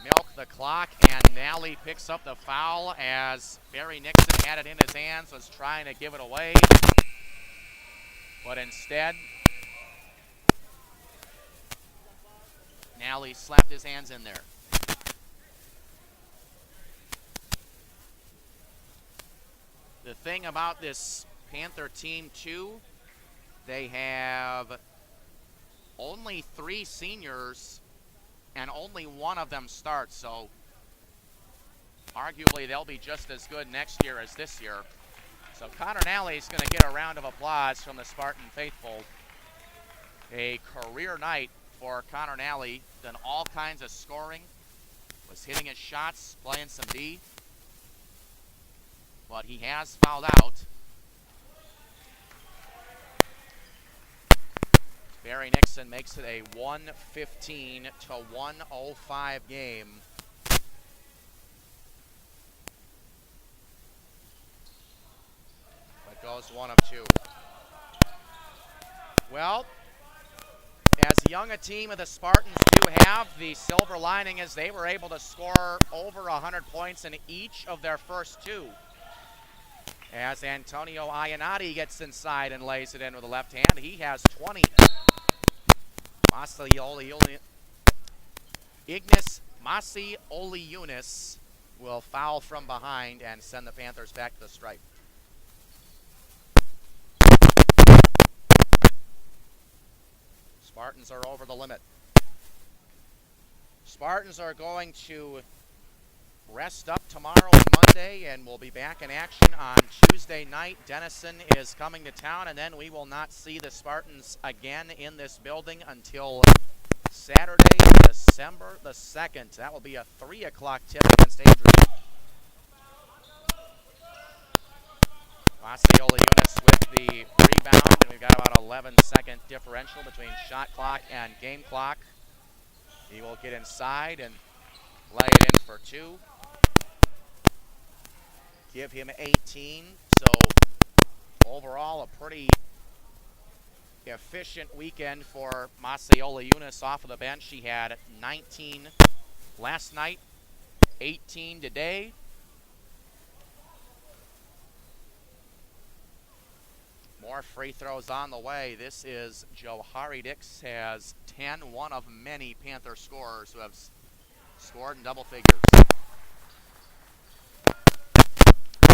milk the clock, and Nally picks up the foul as Barry Nixon had it in his hands, was trying to give it away. But instead, Nally slapped his hands in there. The thing about this Panther team, too, they have only 3 seniors, and only one of them starts, so arguably they'll be just as good next year as this year. So Connor Nally is going to get a round of applause from the Spartan faithful. A career night for Connor Nally. Done all kinds of scoring. Was hitting his shots, playing some D. But he has fouled out. Barry Nixon makes it a 115-105 game. But goes 1 of 2. Well, as young a team as the Spartans do have, the silver lining is they were able to score over 100 points in each of their first 2. as Antonio Iannotti gets inside and lays it in with the left hand. He has 20. Ignis Masioliunis will foul from behind and send the Panthers back to the stripe. Spartans are over the limit. Spartans are going to rest up tomorrow and Monday, and we'll be back in action on Tuesday night. Denison is coming to town, and then we will not see the Spartans again in this building until Saturday, December the 2nd. That will be a 3 o'clock tip against Adrian. Masioliunis with the rebound, and we've got about 11-second differential between shot clock and game clock. He will get inside and lay it in for 2. Give him 18. So overall, a pretty efficient weekend for Masioliunis off of the bench. He had 19 last night, 18 today. More free throws on the way. This is Joe Haridix, has 10, one of many Panther scorers who have scored in double figures.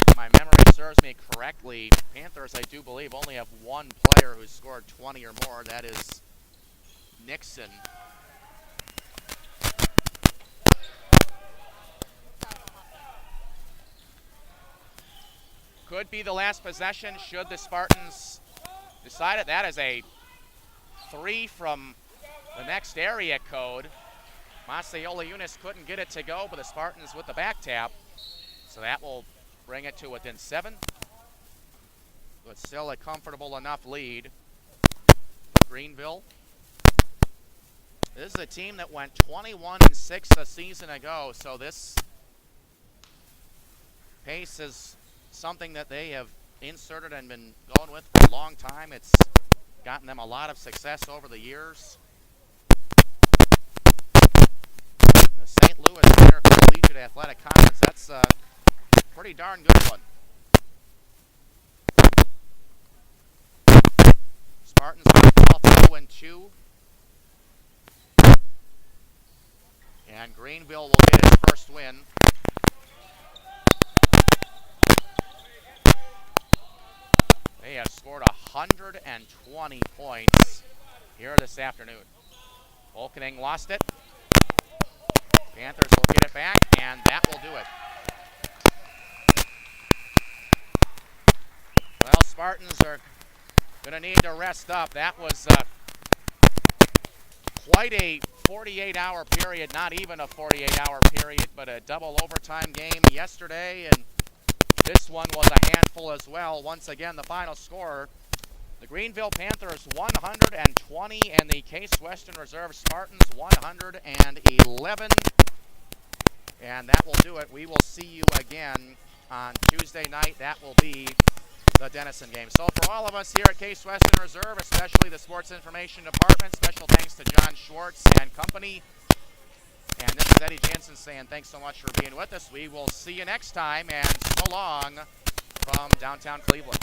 If my memory serves me correctly, Panthers, I do believe, only have one player who's scored 20 or more. That is Nixon. Could be the last possession should the Spartans decide it. That is a 3 from the next area code. Masioliunis couldn't get it to go, but the Spartans with the back tap. So that will bring it to within 7. But still a comfortable enough lead for Greenville. This is a team that went 21-6 a season ago, so this pace is something that they have inserted and been going with for a long time. It's gotten them a lot of success over the years. The St. Louis Intercollegiate Athletic Conference, that's a pretty darn good one. Spartans are 12-2. And Greenville will get its first win. They have scored 120 points here this afternoon. Volkening lost it. Panthers will get it back, and that will do it. Well, Spartans are going to need to rest up. That was quite a 48-hour period, not even a 48-hour period, but a double overtime game yesterday, and this one was a handful as well. Once again, the final score, the Greenville Panthers 120 and the Case Western Reserve Spartans 111. And that will do it. We will see you again on Tuesday night. That will be the Denison game. So for all of us here at Case Western Reserve, especially the Sports Information Department, special thanks to John Schwartz and company. And this is Eddie Jansen saying thanks so much for being with us. We will see you next time, and so long from downtown Cleveland.